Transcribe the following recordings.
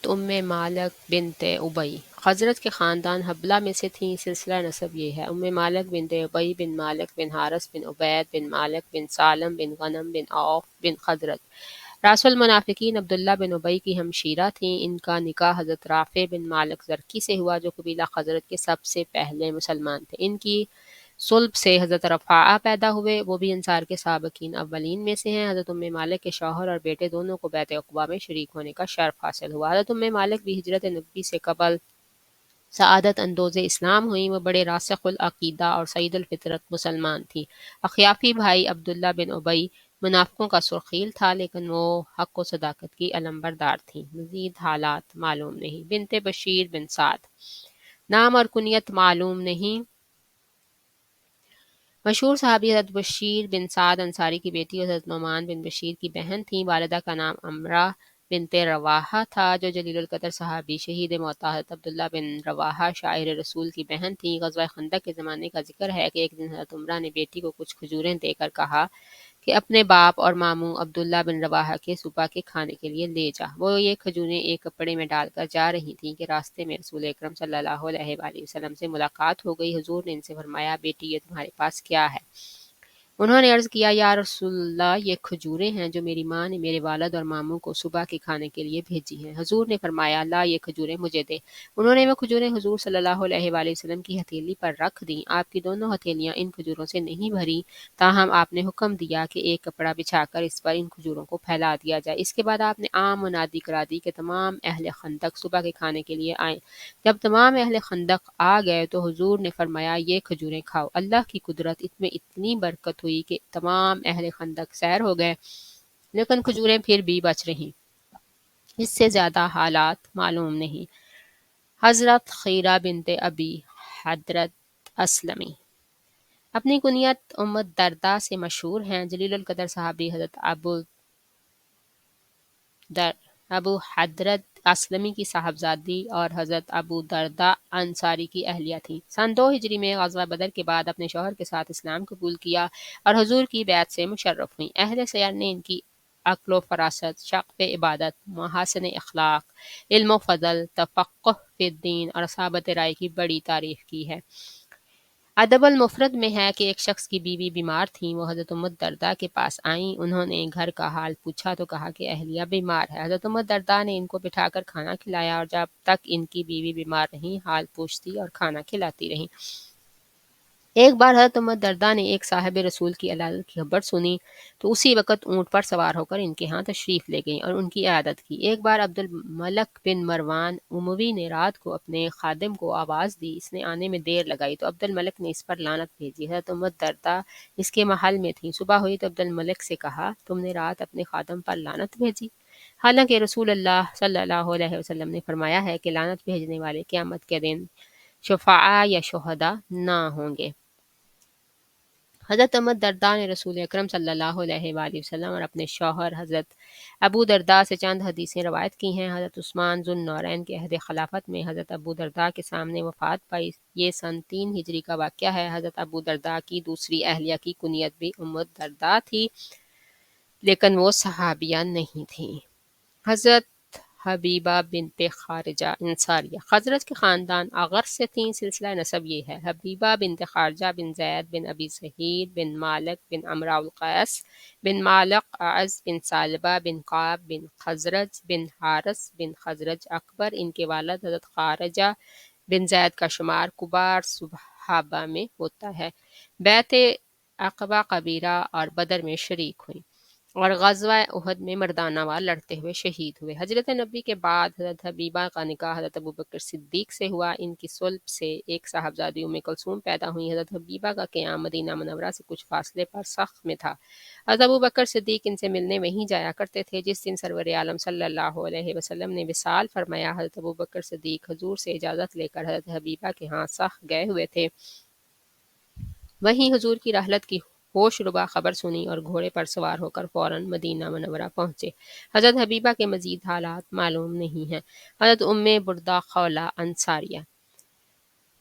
ام مالک بنت ابی، خزرج کے خاندان حبلہ میں سے تھیں۔ سلسلہ نسب یہ ہے: ام مالک بنت ابی بن مالک بن حارث بن عبید بن مالک بن سالم بن غنم بن عوف بن خزرج۔ راس المنافقین عبداللہ بن ابی کی ہمشیرہ تھیں۔ ان کا نکاح حضرت رافع بن مالک زرقی سے ہوا، جو قبیلہ خزرج کے سب سے پہلے مسلمان تھے۔ ان کی صلب سے حضرت رفاعہ پیدا ہوئے، وہ بھی انصار کے سابقین اولین میں سے ہیں۔ حضرت ام مالک کے شوہر اور بیٹے دونوں کو بیعت عقبہ میں شریک ہونے کا شرف حاصل ہوا۔ حضرت ام مالک بھی ہجرت نبوی سے قبل سعادت اندوز اسلام ہوئیں۔ وہ بڑے راسخ العقیدہ اور سعید الفطرت مسلمان تھیں۔ اخیافی بھائی عبداللہ بن ابی منافقوں کا سرخیل تھا، لیکن وہ حق و صداقت کی علمبردار تھیں۔ مزید حالات معلوم نہیں۔ بنت بشیر بن سعد، نام اور کنیت معلوم نہیں۔ مشہور صحابی حضرت بشیر بن سعد انصاری کی بیٹی اور حضرت نعمان بن بشیر کی بہن تھیں۔ والدہ کا نام امرہ بنت رواحہ تھا، جو جلیل القدر صحابی شہید معطا حضرت عبداللہ بن رواحہ شاعر رسول کی بہن تھیں۔ غزوہ خندق کے زمانے کا ذکر ہے کہ ایک دن حضرت عمرہ نے بیٹی کو کچھ کھجوریں دے کر کہا کہ اپنے باپ اور ماموں عبداللہ بن رواحہ کے صبح کے کھانے کے لیے لے جا۔ وہ یہ کھجوریں ایک کپڑے میں ڈال کر جا رہی تھیں کہ راستے میں رسول اکرم صلی اللہ علیہ وآلہ وسلم سے ملاقات ہو گئی۔ حضور نے ان سے فرمایا: بیٹی، یہ تمہارے پاس کیا ہے؟ انہوں نے عرض کیا: یا رسول اللہ، یہ کھجوریں ہیں جو میری ماں نے میرے والد اور ماموں کو صبح کے کھانے کے لیے بھیجی ہیں۔ حضور نے فرمایا: لا، یہ کھجوریں مجھے دے۔ انہوں نے وہ کھجوریں حضور صلی اللہ علیہ وآلہ وسلم کی ہتھیلی پر رکھ دیں۔ آپ کی دونوں ہتھیلیاں ان کھجوروں سے نہیں بھریں، تاہم آپ نے حکم دیا کہ ایک کپڑا بچھا کر اس پر ان کھجوروں کو پھیلا دیا جائے۔ اس کے بعد آپ نے عام منادی کرا دی کہ تمام اہل خندق صبح کے کھانے کے لیے آئیں۔ جب تمام اہل خندق آ گئے تو حضور نے فرمایا: یہ کھجوریں کھاؤ۔ اللہ کی قدرت میں اتنی برکت ہوئی کہ تمام اہل خندق سیر ہو گئے، لیکن کھجوریں پھر بھی بچ رہیں۔ اس سے زیادہ حالات معلوم نہیں۔ حضرت خیرہ بنت ابی حضرت اسلمی، اپنی کنیت ام الدرداء سے مشہور ہیں۔ جلیل القدر صحابی حضرت ابو حضرت اسلمی کی صاحبزادی اور حضرت ابو درداء انصاری کی اہلیہ تھیں۔ سن 2 ہجری میں غزوہ بدر کے بعد اپنے شوہر کے ساتھ اسلام قبول کیا اور حضور کی بیعت سے مشرف ہوئیں۔ اہل سیر نے ان کی عقل و فراست، شوق عبادت، محاسن اخلاق، علم و فضل، تفقہ فی الدین اور اصابت رائے کی بڑی تعریف کی ہے۔ ادب المفرد میں ہے کہ ایک شخص کی بیوی بیمار تھیں، وہ حضرت ام الدرداء کے پاس آئیں۔ انہوں نے گھر کا حال پوچھا تو کہا کہ اہلیہ بیمار ہے۔ حضرت ام الدرداء نے ان کو بٹھا کر کھانا کھلایا اور جب تک ان کی بیوی بیمار رہیں حال پوچھتی اور کھانا کھلاتی رہیں۔ ایک بار حضرت ام الدرداء نے ایک صاحب رسول کی علادت کی خبر سنی تو اسی وقت اونٹ پر سوار ہو کر ان کے ہاں تشریف لے گئیں اور ان کی عیادت کی۔ ایک بار عبد الملک بن مروان اموی نے رات کو اپنے خادم کو آواز دی، اس نے آنے میں دیر لگائی تو عبد الملک نے اس پر لعنت بھیجی۔ حضرت ام الدرداء اس کے محل میں تھیں۔ صبح ہوئی تو عبد الملک سے کہا: تم نے رات اپنے خادم پر لعنت بھیجی، حالانکہ رسول اللہ صلی اللہ علیہ وسلم نے فرمایا ہے کہ لعنت بھیجنے والے قیامت کے دن شفعاء یا شہداء نہ ہوں گے۔ حضرت ام الدرداء نے رسول اکرم صلی اللہ علیہ وآلہ وسلم اور اپنے شوہر حضرت ابو درداء سے چند حدیثیں روایت کی ہیں۔ حضرت عثمان ذو النورین کے عہد خلافت میں حضرت ابو درداء کے سامنے وفات پائی۔ یہ سن 3 ہجری کا واقعہ ہے۔ حضرت ابو درداء کی دوسری اہلیہ کی کنیت بھی ام الدرداء تھی، لیکن وہ صحابیہ نہیں تھیں۔ حضرت حبیبہ بنت خارجہ انصاریہ، خزرج کے خاندان اغر سے تھیں۔ سلسلہ نسب یہ ہے: حبیبہ بنت خارجہ بن زید بن ابی سہیل بن مالک بن عمرو القیس بن مالک اعز بن ثعلبہ بن قعب بن خزرج بن حارث بن خزرج اکبر۔ ان کے والد حضرت خارجہ بن زید کا شمار کبار صحابہ میں ہوتا ہے۔ بیعت عقبہ کبیرہ اور بدر میں شریک ہوئیں اور غزوہ احد میں مردانہ وار لڑتے ہوئے شہید ہوئے۔ ہجرت نبی کے بعد حضرت حبیبہ کا نکاح حضرت ابوبکر صدیق سے ہوا۔ ان کی صلب سے ایک صاحبزادی ام کلثوم پیدا ہوئی۔ حضرت حبیبہ کا قیام مدینہ منورہ سے کچھ فاصلے پر سخت میں تھا۔ حضرت ابوبکر صدیق ان سے ملنے وہیں جایا کرتے تھے۔ جس دن سرور عالم صلی اللہ علیہ وسلم نے وصال فرمایا، حضرت ابوبکر صدیق حضور سے اجازت لے کر حضرت حبیبہ کے ہاں سخت گئے ہوئے تھے۔ وہیں حضور کی رحلت کی ہوش ربا خبر سنی اور گھوڑے پر سوار ہو کر فوراً مدینہ منورہ پہنچے۔ حضرت حبیبہ کے مزید حالات معلوم نہیں ہیں۔ حضرت ام بردہ خولہ انصاریہ،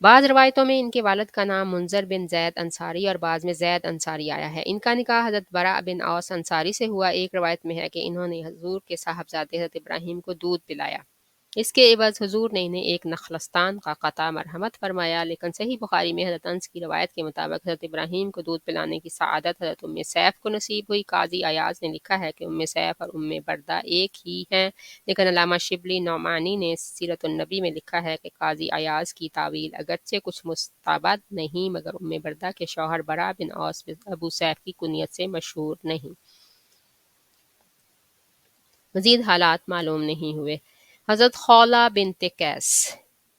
بعض روایتوں میں ان کے والد کا نام منذر بن زید انصاری اور بعض میں زید انصاری آیا ہے۔ ان کا نکاح حضرت برا بن اوس انصاری سے ہوا۔ ایک روایت میں ہے کہ انہوں نے حضور کے صاحبزادے حضرت ابراہیم کو دودھ پلایا۔ اس کے عوض حضور نے انہیں ایک نخلستان کا قطع مرحمت فرمایا، لیکن صحیح بخاری میں حضرت انس کی روایت کے مطابق حضرت ابراہیم کو دودھ پلانے کی سعادت حضرت ام سیف کو نصیب ہوئی۔ قاضی ایاز نے لکھا ہے کہ ام سیف اور ام بردہ ایک ہی ہیں، لیکن علامہ شبلی نعمانی نے سیرت النبی میں لکھا ہے کہ قاضی ایاز کی تعویل اگرچہ کچھ مستبد نہیں، مگر ام بردہ کے شوہر برا بن اوس ابو سیف کی کنیت سے مشہور نہیں۔ مزید حالات معلوم نہیں ہوئے۔ حضرت خولہ بنت قیس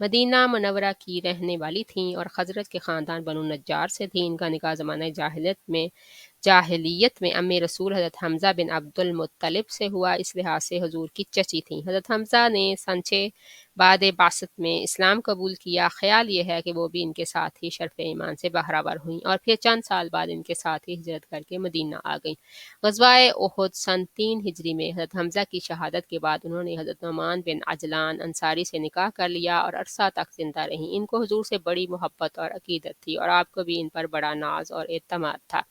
مدینہ منورہ کی رہنے والی تھیں اور خزرج کے خاندان بنو نجار سے تھیں۔ ان کا نکاح زمانہ جاہلیت میں امی رسول حضرت حمزہ بن عبد المطلب سے ہوا، اس لحاظ سے حضور کی چچی تھیں۔ حضرت حمزہ نے سن 6 بعد بعثت میں اسلام قبول کیا۔ خیال یہ ہے کہ وہ بھی ان کے ساتھ ہی شرف ایمان سے بہرہور ہوئیں اور پھر چند سال بعد ان کے ساتھ ہی ہجرت کر کے مدینہ آ گئیں۔ غزوہ احد سن 3 ہجری میں حضرت حمزہ کی شہادت کے بعد انہوں نے حضرت نعمان بن عجلان انصاری سے نکاح کر لیا اور عرصہ تک زندہ رہیں۔ ان کو حضور سے بڑی محبت اور عقیدت تھی اور آپ کو بھی ان پر بڑا ناز اور اعتماد تھا۔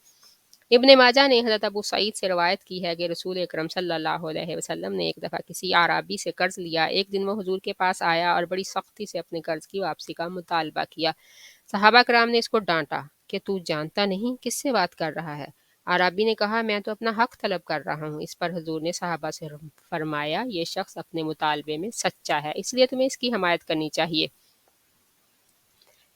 ابن ماجہ نے حضرت ابو سعید سے روایت کی ہے کہ رسول اکرم صلی اللہ علیہ وسلم نے ایک دفعہ کسی اعرابی سے قرض لیا۔ ایک دن وہ حضور کے پاس آیا اور بڑی سختی سے اپنے قرض کی واپسی کا مطالبہ کیا۔ صحابہ کرام نے اس کو ڈانٹا کہ تو جانتا نہیں کس سے بات کر رہا ہے؟ اعرابی نے کہا میں تو اپنا حق طلب کر رہا ہوں۔ اس پر حضور نے صحابہ سے فرمایا یہ شخص اپنے مطالبے میں سچا ہے، اس لیے تمہیں اس کی حمایت کرنی چاہیے۔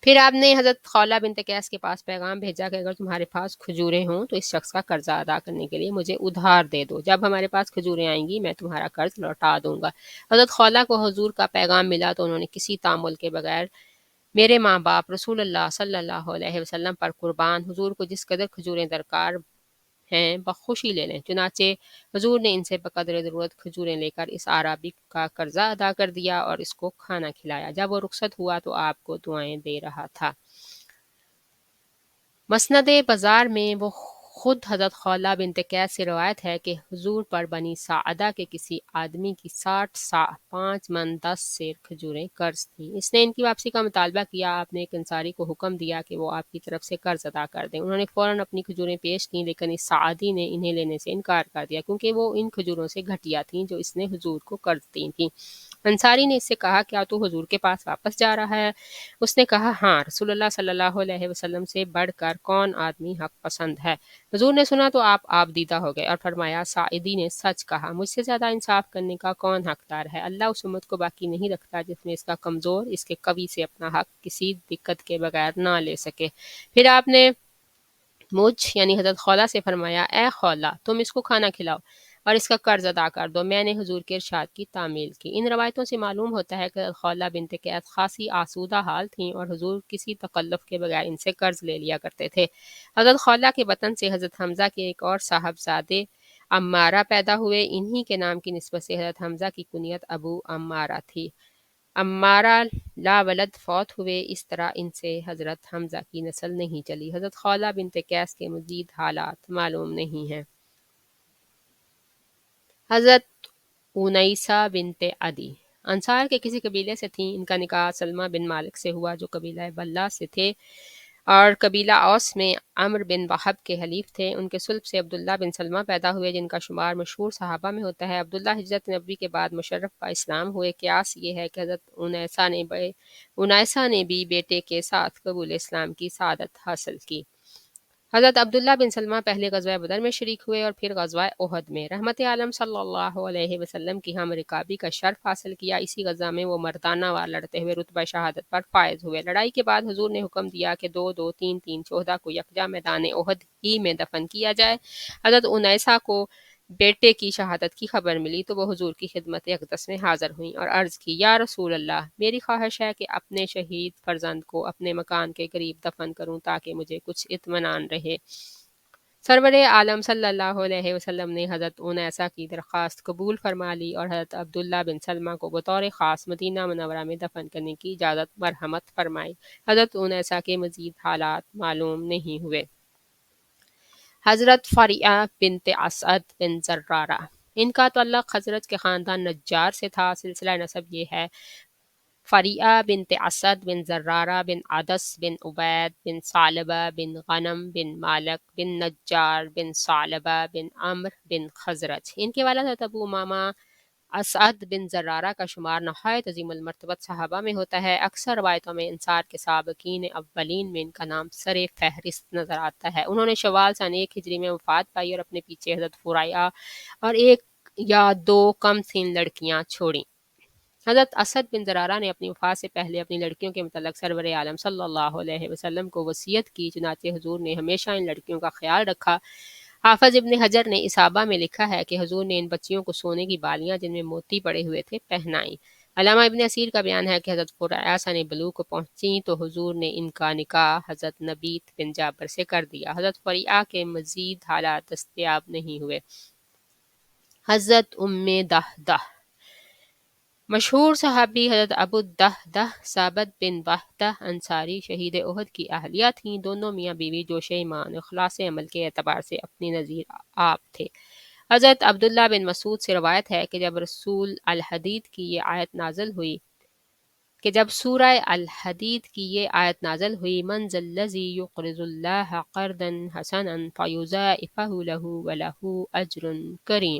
پھر آپ نے حضرت خولہ بنت قیس کے پاس پیغام بھیجا کہ اگر تمہارے پاس کھجوریں ہوں تو اس شخص کا قرضہ ادا کرنے کے لیے مجھے ادھار دے دو، جب ہمارے پاس کھجوریں آئیں گی میں تمہارا قرض لوٹا دوں گا۔ حضرت خولہ کو حضور کا پیغام ملا تو انہوں نے کسی تعامل کے بغیر میرے ماں باپ رسول اللہ صلی اللہ علیہ وسلم پر قربان، حضور کو جس قدر کھجوریں درکار ہیں بخوشی لے لیں۔ چنانچہ حضور نے ان سے بقدر ضرورت کھجوریں لے کر اس اعرابی کا قرضہ ادا کر دیا اور اس کو کھانا کھلایا۔ جب وہ رخصت ہوا تو آپ کو دعائیں دے رہا تھا۔ مسند بازار میں وہ خود حضرت خولہ بنت قیس سے روایت ہے کہ حضور پر بنی ساعدہ کے کسی آدمی کی 60 سا 5 من 10 سیر کھجوریں قرض تھیں۔ اس نے ان کی واپسی کا مطالبہ کیا۔ آپ نے ایک انصاری کو حکم دیا کہ وہ آپ کی طرف سے قرض ادا کر دیں۔ انہوں نے فوراً اپنی کھجوریں پیش کیں، لیکن اس سعادی نے انہیں لینے سے انکار کر دیا کیونکہ وہ ان کھجوروں سے گھٹیا تھیں جو اس نے حضور کو قرض دی تھیں۔ انصاری نے اس سے کہا کیا تو حضور کے پاس واپس جا رہا ہے؟ اس نے کہا ہاں، رسول اللہ صلی اللہ علیہ وسلم سے بڑھ کر کون آدمی حق پسند ہے؟ حضور نے سنا تو آپ دیدہ ہو گئے اور فرمایا سعیدی نے سچ کہا، مجھ سے زیادہ انصاف کرنے کا کون حقدار ہے؟ اللہ اس امت کو باقی نہیں رکھتا جس میں اس کا کمزور اس کے قوی سے اپنا حق کسی دقت کے بغیر نہ لے سکے۔ پھر آپ نے مجھ یعنی حضرت خولہ سے فرمایا اے خولہ تم اس کو کھانا کھلاؤ اور اس کا قرض ادا کر دو۔ میں نے حضور کے ارشاد کی تعمیل کی۔ ان روایتوں سے معلوم ہوتا ہے کہ حضرت خولہ بنت قیس خاصی آسودہ حال تھیں اور حضور کسی تکلف کے بغیر ان سے قرض لے لیا کرتے تھے۔ حضرت خولہ کے بطن سے حضرت حمزہ کے ایک اور صاحبزادے عمارہ پیدا ہوئے، انہی کے نام کی نسبت سے حضرت حمزہ کی کنیت ابو عمارہ تھی۔ عمارہ لا ولد فوت ہوئے، اس طرح ان سے حضرت حمزہ کی نسل نہیں چلی۔ حضرت خولہ بنت قیس کے مزید حالات معلوم نہیں ہیں۔ حضرت انیسہ بنت عدی انصار کے کسی قبیلے سے تھیں۔ ان کا نکاح سلمہ بن مالک سے ہوا جو قبیلہ بلہ سے تھے اور قبیلہ اوس میں عمر بن وہب کے حلیف تھے۔ ان کے صلب سے عبداللہ بن سلمہ پیدا ہوئے جن کا شمار مشہور صحابہ میں ہوتا ہے۔ عبداللہ ہجرت نبوی کے بعد مشرف با اسلام ہوئے۔ قیاس یہ ہے کہ حضرت انیسہ نے بھی بیٹے کے ساتھ قبول اسلام کی سعادت حاصل کی۔ حضرت عبداللہ بن سلمہ پہلے غزوہ بدر میں شریک ہوئے اور پھر غزوہ احد میں۔ رحمت عالم صلی اللہ علیہ وسلم کی ہم رکابی کا شرف حاصل کیا۔ اسی غزہ میں وہ مردانہ وار لڑتے ہوئے رتبہ شہادت پر فائز ہوئے۔ لڑائی کے بعد حضور نے حکم دیا کہ 2-2 3-3 14 کو یکجا میدان احد ہی میں دفن کیا جائے۔ حضرت انیسہ کو بیٹے کی شہادت کی خبر ملی تو وہ حضور کی خدمت اقدس میں حاضر ہوئیں اور عرض کی یا رسول اللہ میری خواہش ہے کہ اپنے شہید فرزند کو اپنے مکان کے قریب دفن کروں تاکہ مجھے کچھ اطمینان رہے۔ سرور عالم صلی اللہ علیہ وسلم نے حضرت انیسہ کی درخواست قبول فرما لی اور حضرت عبداللہ بن سلمہ کو بطور خاص مدینہ منورہ میں دفن کرنے کی اجازت مرحمت فرمائی۔ حضرت انیسہ کے مزید حالات معلوم نہیں ہوئے۔ حضرت فریعہ بنت اسعد بن زرارہ ان کا تعلق خزرج کے خاندان نجار سے تھا۔ سلسلہ نسب یہ ہے فریعہ بنت اسد بن زرارہ بن عدس بن عبید بن ثعلبہ بن غنم بن مالک بن نجار بن ثعلبہ بن عمر بن خزرج۔ ان کے والد حضرت ابو امامہ اسعد بن زرارہ کا شمار نہایت عظیم المرتبت صحابہ میں ہوتا ہے۔ اکثر روایتوں میں انصار کے سابقین اولین میں ان کا نام سر فہرست نظر آتا ہے۔ انہوں نے شوال سن 1 ہجری میں وفات پائی اور اپنے پیچھے حضرت فرائع اور 1 یا 2 کم سن لڑکیاں چھوڑیں۔ حضرت اسد بن زرارہ نے اپنی وفات سے پہلے اپنی لڑکیوں کے متعلق سرور عالم صلی اللہ علیہ وسلم کو وصیت کی، چنانچہ حضور نے ہمیشہ ان لڑکیوں کا خیال رکھا۔ حافظ ابن حجر نے اصابہ میں لکھا ہے کہ حضور نے ان بچیوں کو سونے کی بالیاں جن میں موتی پڑے ہوئے تھے پہنائیں۔ علامہ ابن اسیر کا بیان ہے کہ حضرت فرائع سن بلوغ کو پہنچیں تو حضور نے ان کا نکاح حضرت نبیت بن جابر سے کر دیا۔ حضرت فرائع کے مزید حالات دستیاب نہیں ہوئے۔ حضرت ام دہدہ، مشہور صحابی حضرت ابو الدہدہ ثابت بن وحدہ انصاری شہید احد کی اہلیہ تھیں۔ دونوں میاں بیوی جوش ایمان اور اخلاص عمل کے اعتبار سے اپنی نظیر آپ تھے۔ حضرت عبداللہ بن مسعود سے روایت ہے کہ جب رسول الحدید کی یہ آیت نازل ہوئی من ذا الذی یقرض اللہ قرضا حسنا فیضاعفہ لہ ولہ اجر کریم،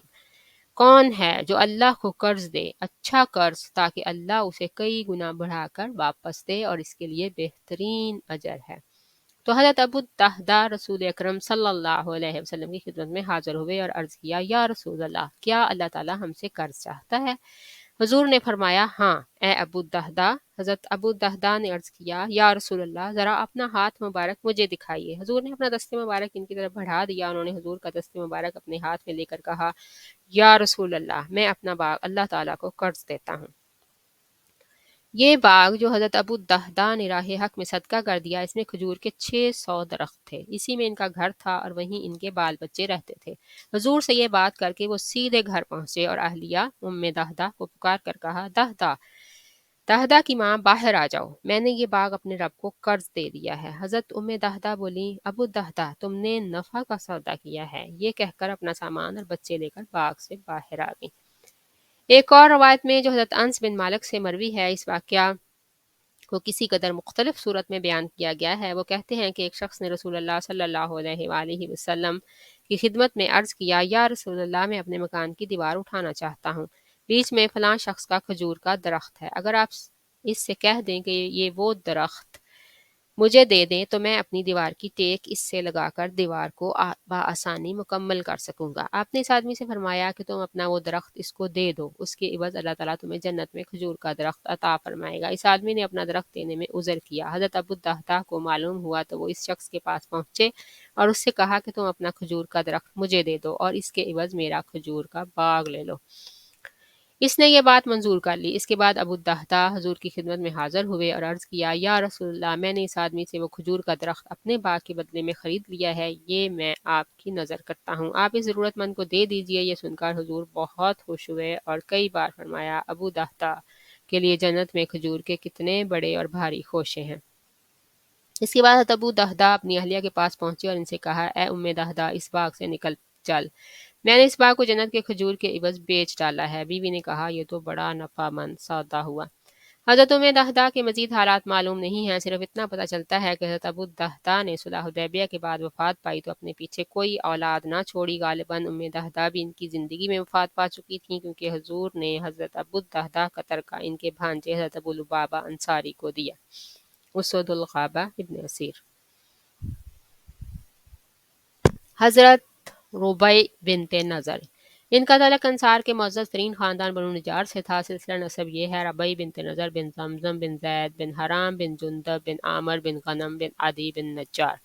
کون ہے جو اللہ کو قرض دے، اچھا قرض، تاکہ اللہ اسے کئی گنا بڑھا کر واپس دے اور اس کے لیے بہترین اجر ہے۔ تو حضرت ابو الدہدہ رسول اکرم صلی اللہ علیہ وسلم کی خدمت میں حاضر ہوئے اور عرض کیا، یا رسول اللہ، کیا اللہ تعالی ہم سے قرض چاہتا ہے؟ حضور نے فرمایا، ہاں اے ابو الدہدہ۔ حضرت ابو الدہدہ نے عرض کیا، یا رسول اللہ، ذرا اپنا ہاتھ مبارک مجھے دکھائیے۔ حضور نے اپنا دست مبارک ان کی طرف بڑھا دیا۔ انہوں نے حضور کا دست مبارک اپنے ہاتھ میں لے کر کہا، یا رسول اللہ، میں اپنا باغ اللہ تعالیٰ کو قرض دیتا ہوں۔ یہ باغ جو حضرت ابو الدہدہ نے راہ حق میں صدقہ کر دیا، اس میں کھجور کے 600 درخت تھے، اسی میں ان کا گھر تھا اور وہیں ان کے بال بچے رہتے تھے۔ حضور سے یہ بات کر کے وہ سیدھے گھر پہنچے اور اہلیہ ام دہدہ کو پکار کر کہا، دہدہ، دہدہ کی ماں، باہر آ جاؤ، میں نے یہ باغ اپنے رب کو قرض دے دیا ہے۔ حضرت ام دہدہ بولی، ابو دہدہ، تم نے نفع کا سودا کیا ہے۔ یہ کہہ کر اپنا سامان اور بچے لے کر باغ سے باہر آ گئی۔ ایک اور روایت میں جو حضرت انس بن مالک سے مروی ہے، اس واقعہ کو کسی قدر مختلف صورت میں بیان کیا گیا ہے۔ وہ کہتے ہیں کہ ایک شخص نے رسول اللہ صلی اللہ علیہ وآلہ وسلم کی خدمت میں عرض کیا، یا رسول اللہ، میں اپنے مکان کی دیوار اٹھانا چاہتا ہوں، بیچ میں فلاں شخص کا کھجور کا درخت ہے، اگر آپ اس سے کہہ دیں کہ یہ وہ درخت مجھے دے دیں تو میں اپنی دیوار کی ٹیک اس سے لگا کر دیوار کو بآسانی مکمل کر سکوں گا۔ آپ نے اس آدمی سے فرمایا کہ تم اپنا وہ درخت اس کو دے دو، اس کے عوض اللہ تعالیٰ تمہیں جنت میں کھجور کا درخت عطا فرمائے گا۔ اس آدمی نے اپنا درخت دینے میں عذر کیا۔ حضرت ابو الدہدہ کو معلوم ہوا تو وہ اس شخص کے پاس پہنچے اور اس سے کہا کہ تم اپنا کھجور کا درخت مجھے دے دو اور اس کے عوض میرا کھجور کا باغ لے لو۔ اس نے یہ بات منظور کر لی۔ اس کے بعد ابو الدہدہ حضور کی خدمت میں حاضر ہوئے اور عرض کیا، یا رسول اللہ، میں نے اس آدمی سے وہ کھجور کا درخت اپنے باغ کے بدلے میں خرید لیا ہے، یہ میں آپ کی نظر کرتا ہوں، آپ اس ضرورت مند کو دے دیجئے۔ یہ سن کر حضور بہت خوش ہوئے اور کئی بار فرمایا، ابو دہدہ کے لیے جنت میں کھجور کے کتنے بڑے اور بھاری خوشے ہیں۔ اس کے بعد ابو دہدہ اپنی اہلیہ کے پاس پہنچے اور ان سے کہا، اے ام دہدہ، اس باغ سے نکل چل، میں نے اس باغ کو جنت کے کھجور کے عوض بیچ ڈالا ہے۔ بیوی نے کہا، یہ تو بڑا نفع مند سودا ہوا۔ حضرت ام دہدہ کے مزید حالات معلوم نہیں ہیں، صرف اتنا پتہ چلتا ہے کہ حضرت ابو دہدہ نے صلح حدیبیہ کے بعد وفات پائی تو اپنے پیچھے کوئی اولاد نہ چھوڑی۔ غالباً ام دہدہ بھی ان کی زندگی میں وفات پا چکی تھیں، کیونکہ حضور نے حضرت ابو دہدہ کا ترکہ ان کے بھانجے حضرت ابو لبابہ انصاری کو دیا۔ اسود الغابہ ابن اسیر۔ حضرت ربیع بنت نضر، ان کا تعلق انصار کے معزز ترین خاندان بنو نجار سے تھا۔ سلسلہ نسب یہ ہے، ربیع بنت نضر بن زمزم بن زید بن حرام بن جندب بن عامر بن غنم بن عدی بن نجار۔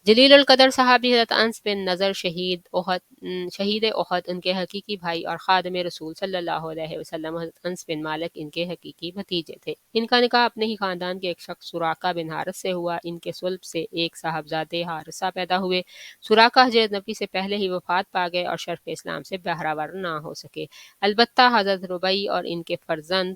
جلیل القدر صحابی حضرت انس بن نضر شہید احد ان کے حقیقی بھائی اور خادم رسول صلی اللہ علیہ وسلم حضرت انس بن مالک ان کے حقیقی بھتیجے تھے۔ ان کا نکاح اپنے ہی خاندان کے ایک شخص سراقہ بن حارث سے ہوا۔ ان کے صلب سے ایک صاحبزادے حارثہ پیدا ہوئے۔ سراقہ حضرت نبی سے پہلے ہی وفات پا گئے اور شرف اسلام سے بہرہ ور نہ ہو سکے۔ البتہ حضرت ربیع اور ان کے فرزند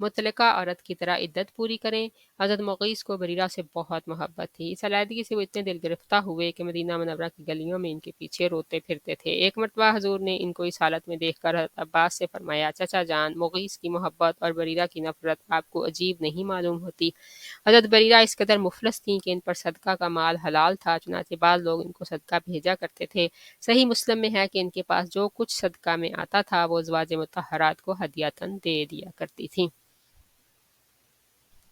مطلقہ عورت کی طرح عدت پوری کریں۔ حضرت مغیث کو بریرہ سے بہت محبت تھی، اس علیحدگی سے وہ اتنے دل گرفتہ ہوئے کہ مدینہ منورہ کی گلیوں میں ان کے پیچھے روتے پھرتے تھے۔ ایک مرتبہ حضور نے ان کو اس حالت میں دیکھ کر حضرت عباس سے فرمایا، چچا جان، مغیث کی محبت اور بریرہ کی نفرت آپ کو عجیب نہیں معلوم ہوتی؟ حضرت بریرہ اس قدر مفلس تھیں کہ ان پر صدقہ کا مال حلال تھا، چنانچہ بعض لوگ ان کو صدقہ بھیجا کرتے تھے۔ صحیح مسلم میں ہے کہ ان کے پاس جو کچھ صدقہ میں آتا تھا وہ ازواج مطہرات کو ہدیۃً دے دیا کرتی تھیں۔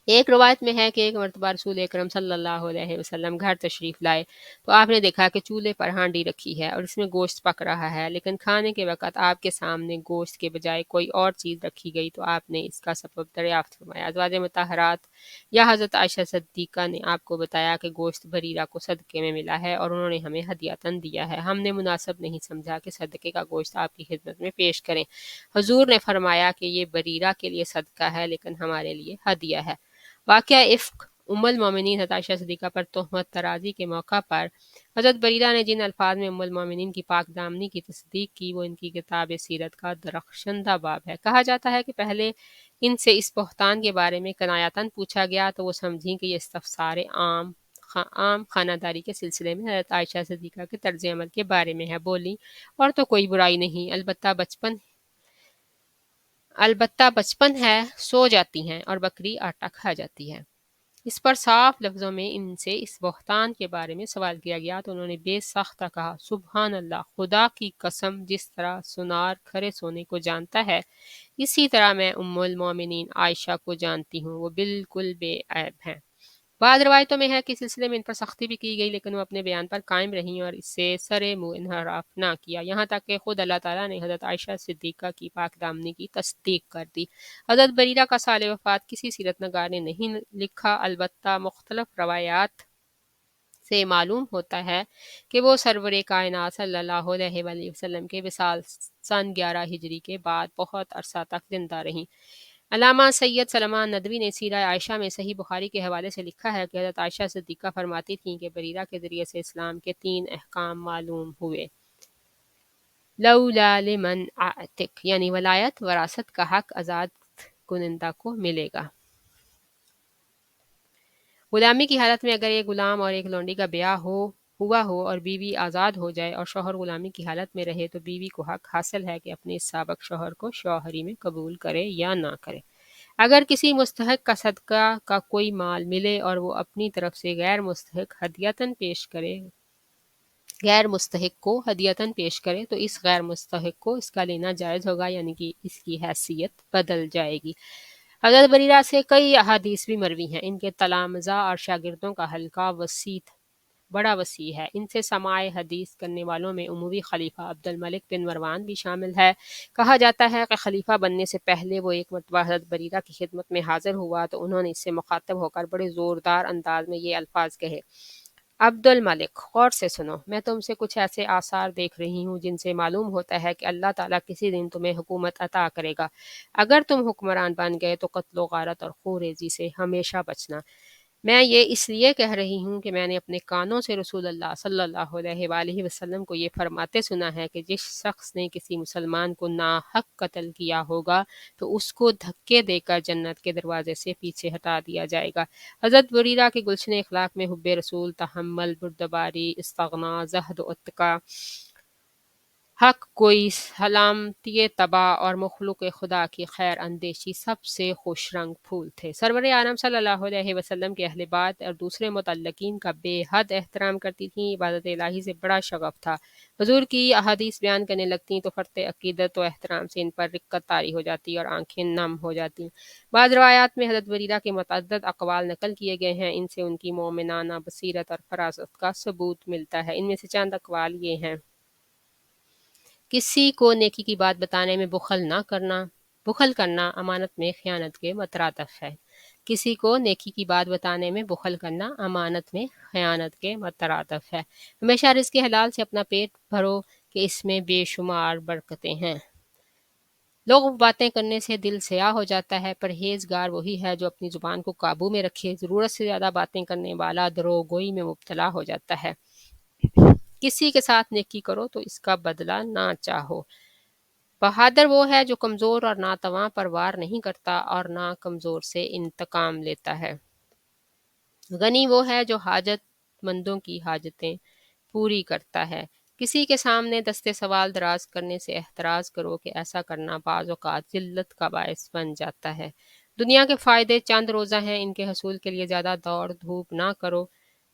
ایک روایت میں ہے کہ ایک مرتبہ رسول اکرم صلی اللہ علیہ وسلم گھر تشریف لائے تو آپ نے دیکھا کہ چولہے پر ہانڈی رکھی ہے اور اس میں گوشت پک رہا ہے، لیکن کھانے کے وقت آپ کے سامنے گوشت کے بجائے کوئی اور چیز رکھی گئی تو آپ نے اس کا سبب دریافت فرمایا۔ ازواج مطہرات یا حضرت عائشہ صدیقہ نے آپ کو بتایا کہ گوشت بریرہ کو صدقے میں ملا ہے اور انہوں نے ہمیں ہدیۃً دیا ہے، ہم نے مناسب نہیں سمجھا کہ صدقے کا گوشت آپ کی خدمت میں پیش کریں۔ حضور نے فرمایا کہ یہ بریرہ کے لیے صدقہ ہے لیکن ہمارے لیے ہدیہ ہے۔ واقعہ افق ام المومنین حضرت عائشہ صدیقہ پر تہمت ترازی کے موقع پر حضرت بریرہ نے جن الفاظ میں ام المومنین کی پاک دامنی کی تصدیق کی وہ ان کی کتاب سیرت کا درخشندہ باب ہے۔ کہا جاتا ہے کہ پہلے ان سے اس بہتان کے بارے میں کنایاتاً پوچھا گیا تو وہ سمجھیں کہ یہ استفسار عام خانہ داری کے سلسلے میں حضرت عائشہ صدیقہ کے طرز عمل کے بارے میں ہے۔ بولی، اور تو کوئی برائی نہیں، البتہ بچپن ہے، سو جاتی ہیں اور بکری آٹا کھا جاتی ہے۔ اس پر صاف لفظوں میں ان سے اس بہتان کے بارے میں سوال کیا گیا تو انہوں نے بے ساختہ کہا، سبحان اللہ، خدا کی قسم، جس طرح سونار کھرے سونے کو جانتا ہے اسی طرح میں ام المومنین عائشہ کو جانتی ہوں، وہ بالکل بے عیب ہیں۔ بعض روایتوں میں ہے کہ اس سلسلے میں ان پر سختی بھی کی گئی لیکن وہ اپنے بیان پر قائم رہیں اور اس سے سر منہ انحراف نہ کیا، یہاں تک کہ خود اللہ تعالیٰ نے حضرت عائشہ صدیقہ کی پاک دامنی کی تصدیق کر دی۔ حضرت بریرہ کا سال وفات کسی سیرت نگار نے نہیں لکھا، البتہ مختلف روایات سے معلوم ہوتا ہے کہ وہ سرور کائنات صلی اللہ علیہ وآلہ وسلم کے وصال سن 11 ہجری کے بعد بہت عرصہ تک زندہ رہیں۔ علامہ سید سلمان ندوی نے سیرہ عائشہ میں صحیح بخاری کے حوالے سے لکھا ہے کہ حضرت عائشہ صدیقہ فرماتی تھیں کہ بریرہ کے ذریعے سے اسلام کے 3 احکام معلوم ہوئے۔ لولا لمن اعتق، یعنی ولایت وراثت کا حق آزاد کنندہ کو ملے گا۔ غلامی کی حالت میں اگر ایک غلام اور ایک لونڈی کا بیاہ ہوا ہو اور بیوی آزاد ہو جائے اور شوہر غلامی کی حالت میں رہے تو بیوی کو حق حاصل ہے کہ اپنے سابق شوہر کو شوہری میں قبول کرے یا نہ کرے۔ اگر کسی مستحق کا صدقہ کا کوئی مال ملے اور وہ اپنی طرف سے غیر مستحق کو ہدیتاً پیش کرے تو اس غیر مستحق کو اس کا لینا جائز ہوگا، یعنی کہ اس کی حیثیت بدل جائے گی۔ حضرت بریرہ سے کئی احادیث بھی مروی ہیں، ان کے تلامذہ اور شاگردوں کا حلقہ بڑا وسیع ہے۔ ان سے سماع حدیث کرنے والوں میں اموی خلیفہ عبد الملک بن مروان بھی شامل ہے۔ کہا جاتا ہے کہ خلیفہ بننے سے پہلے وہ ایک مرتبہ حضرت بریرہ کی خدمت میں حاضر ہوا تو انہوں نے اس سے مخاطب ہو کر بڑے زوردار انداز میں یہ الفاظ کہے، عبد الملک، غور سے سنو، میں تم سے کچھ ایسے آثار دیکھ رہی ہوں جن سے معلوم ہوتا ہے کہ اللہ تعالیٰ کسی دن تمہیں حکومت عطا کرے گا۔ اگر تم حکمران بن گئے تو قتل و غارت اور خونریزی سے ہمیشہ بچنا۔ میں یہ اس لیے کہہ رہی ہوں کہ میں نے اپنے کانوں سے رسول اللہ صلی اللہ علیہ وآلہ وسلم کو یہ فرماتے سنا ہے کہ جس شخص نے کسی مسلمان کو ناحق قتل کیا ہوگا تو اس کو دھکے دے کر جنت کے دروازے سے پیچھے ہٹا دیا جائے گا۔ حضرت بریرہ کے گلشن اخلاق میں حب رسول، تحمل، بردباری، استغنا، زہد و اتقا، حق گوئی، سلامتی طبع اور مخلوق خدا کی خیر اندیشی سب سے خوش رنگ پھول تھے۔ سرور عالم صلی اللہ علیہ وسلم کے اہل بیت اور دوسرے متعلقین کا بے حد احترام کرتی تھیں، عبادت الہی سے بڑا شغف تھا۔ حضور کی احادیث بیان کرنے لگتیں تو فرط عقیدت و احترام سے ان پر رقت طاری ہو جاتی اور آنکھیں نم ہو جاتی۔ بعض روایات میں حضرت بریرہ کے متعدد اقوال نقل کیے گئے ہیں، ان سے ان کی مومنانہ بصیرت اور فراست کا ثبوت ملتا ہے۔ ان میں سے چند اقوال یہ ہیں: کسی کو نیکی کی بات بتانے میں بخل کرنا امانت میں خیانت کے مترادف ہے۔ کسی کو نیکی کی بات بتانے میں بخل کرنا امانت میں خیانت کے مترادف ہے۔ ہمیشہ رزق حلال سے اپنا پیٹ بھرو کہ اس میں بے شمار برکتیں ہیں۔ لوگ باتیں کرنے سے دل سیاہ ہو جاتا ہے، پرہیزگار وہی ہے جو اپنی زبان کو قابو میں رکھے۔ ضرورت سے زیادہ باتیں کرنے والا دروغ گوئی میں مبتلا ہو جاتا ہے۔ کسی کے ساتھ نیکی کرو تو اس کا بدلہ نہ چاہو۔ بہادر وہ ہے جو کمزور اور ناتواں پر وار نہیں کرتا اور نہ کمزور سے انتقام لیتا ہے۔ غنی وہ ہے جو حاجت مندوں کی حاجتیں پوری کرتا ہے۔ کسی کے سامنے دستے سوال دراز کرنے سے احتراز کرو کہ ایسا کرنا بعض اوقات ذلت کا باعث بن جاتا ہے۔ دنیا کے فائدے چند روزہ ہیں، ان کے حصول کے لیے زیادہ دوڑ دھوپ نہ کرو۔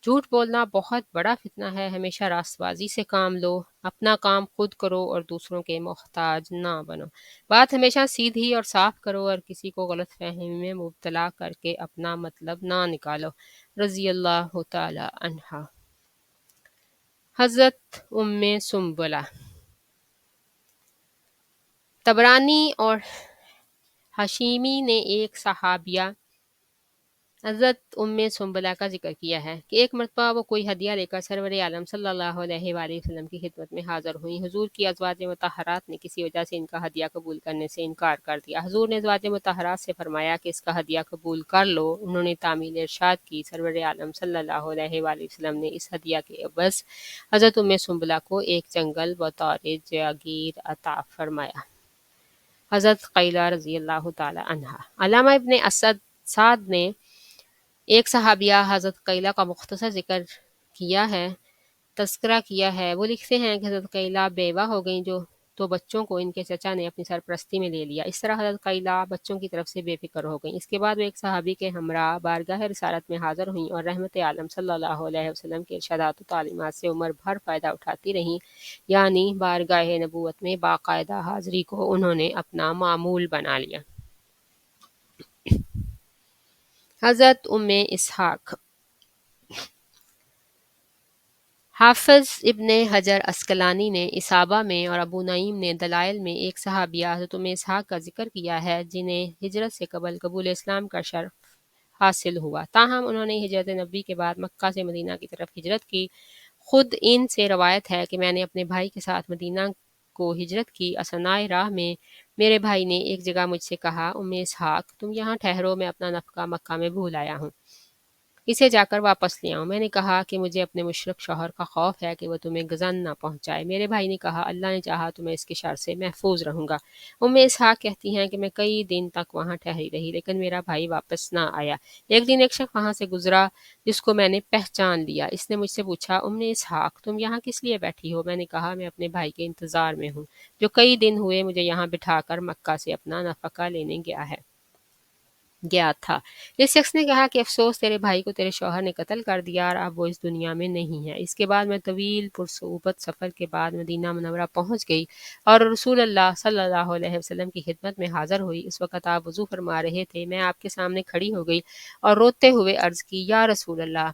جھوٹ بولنا بہت بڑا فتنہ ہے، ہمیشہ راست بازی سے کام لو، اپنا کام خود کرو اور دوسروں کے محتاج نہ بنو۔ بات ہمیشہ سیدھی اور صاف کرو اور کسی کو غلط فہمی میں مبتلا کر کے اپنا مطلب نہ نکالو۔ رضی اللہ تعالی عنہا۔ حضرت ام سنبلہ۔ طبرانی اور حشیمی نے ایک صحابیہ حضرت ام سنبلہ کا ذکر کیا ہے کہ ایک مرتبہ وہ کوئی ہدیہ لے کر سرور عالم صلی اللہ علیہ وآلہ وسلم کی خدمت میں حاضر ہوئیں۔ حضور کی ازواج مطہرات نے کسی وجہ سے ان کا ہدیہ قبول کرنے سے انکار کر دیا۔ حضور نے ازواج مطہرات سے فرمایا کہ اس کا ہدیہ قبول کر لو۔ انہوں نے تعمیل ارشاد کی، سرور عالم صلی اللہ علیہ وآلہ وسلم نے اس ہدیہ کے عوض حضرت ام سنبلہ کو ایک جنگل بطور جاگیر عطا فرمایا۔ حضرت قیلہ رضی اللہ تعالی عنہا۔ علامہ ابن اسد سعد نے ایک صحابیہ حضرت قیلہ کا مختصر ذکر کیا ہے، تذکرہ کیا ہے۔ وہ لکھتے ہیں کہ حضرت قیلہ بیوہ ہو گئیں تو بچوں کو ان کے چچا نے اپنی سرپرستی میں لے لیا۔ اس طرح حضرت قیلہ بچوں کی طرف سے بے فکر ہو گئیں۔ اس کے بعد وہ ایک صحابی کے ہمراہ بارگاہ رسالت میں حاضر ہوئیں اور رحمت عالم صلی اللہ علیہ وسلم کے ارشادات و تعلیمات سے عمر بھر فائدہ اٹھاتی رہیں، یعنی بارگاہ نبوت میں باقاعدہ حاضری کو انہوں نے اپنا معمول بنا لیا۔ حضرت ام اسحاق۔ حافظ ابن حجر عسقلانی نے اصابہ میں اور ابو نعیم نے دلائل میں ایک صحابیہ حضرت ام اسحاق کا ذکر کیا ہے جنہیں ہجرت سے قبل قبول اسلام کا شرف حاصل ہوا، تاہم انہوں نے ہجرت نبی کے بعد مکہ سے مدینہ کی طرف ہجرت کی۔ خود ان سے روایت ہے کہ میں نے اپنے بھائی کے ساتھ مدینہ کو ہجرت کی، اثنائے راہ میں میرے بھائی نے ایک جگہ مجھ سے کہا، ام اسحاق تم یہاں ٹھہرو، میں اپنا نفقہ مکہ میں بھول آیا ہوں، اسے جا کر واپس لے آؤں۔ میں نے کہا کہ مجھے اپنے مشرک شوہر کا خوف ہے کہ وہ تمہیں غضن نہ پہنچائے۔ میرے بھائی نے کہا، اللہ نے چاہا تو میں اس کے شر سے محفوظ رہوں گا۔ ام اسحاق کہتی ہیں کہ میں کئی دن تک وہاں ٹھہری رہی لیکن میرا بھائی واپس نہ آیا۔ ایک دن ایک شخص وہاں سے گزرا جس کو میں نے پہچان لیا۔ اس نے مجھ سے پوچھا، ام اسحاق تم یہاں کس لیے بیٹھی ہو؟ میں نے کہا، میں اپنے بھائی کے انتظار میں ہوں جو کئی دن ہوئے مجھے یہاں بٹھا کر مکہ سے اپنا نفقہ لینے گیا تھا۔ اس شخص نے کہا کہ افسوس، تیرے بھائی کو تیرے شوہر نے قتل کر دیا اور اب وہ اس دنیا میں نہیں ہے۔ اس کے بعد میں طویل پرصعوبت سفر کے بعد مدینہ منورہ پہنچ گئی اور رسول اللہ صلی اللہ علیہ وسلم کی خدمت میں حاضر ہوئی۔ اس وقت آپ وضو فرما رہے تھے، میں آپ کے سامنے کھڑی ہو گئی اور روتے ہوئے عرض کی، یا رسول اللہ،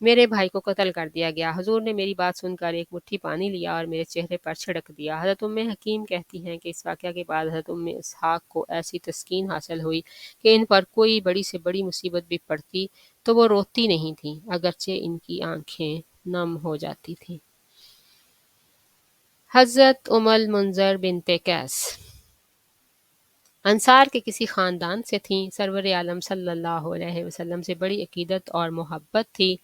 میرے بھائی کو قتل کر دیا گیا۔ حضور نے میری بات سن کر ایک مٹھی پانی لیا اور میرے چہرے پر چھڑک دیا۔ حضرت ام حکیم کہتی ہیں کہ اس واقعہ کے بعد حضرت ام اسحاق کو ایسی تسکین حاصل ہوئی کہ ان پر کوئی بڑی سے بڑی مصیبت بھی پڑتی تو وہ روتی نہیں تھیں، اگرچہ ان کی آنکھیں نم ہو جاتی تھیں۔ حضرت ام المنذر بنت قیس انصار کے کسی خاندان سے تھیں، سرور عالم صلی اللہ علیہ وسلم سے بڑی عقیدت اور محبت تھی،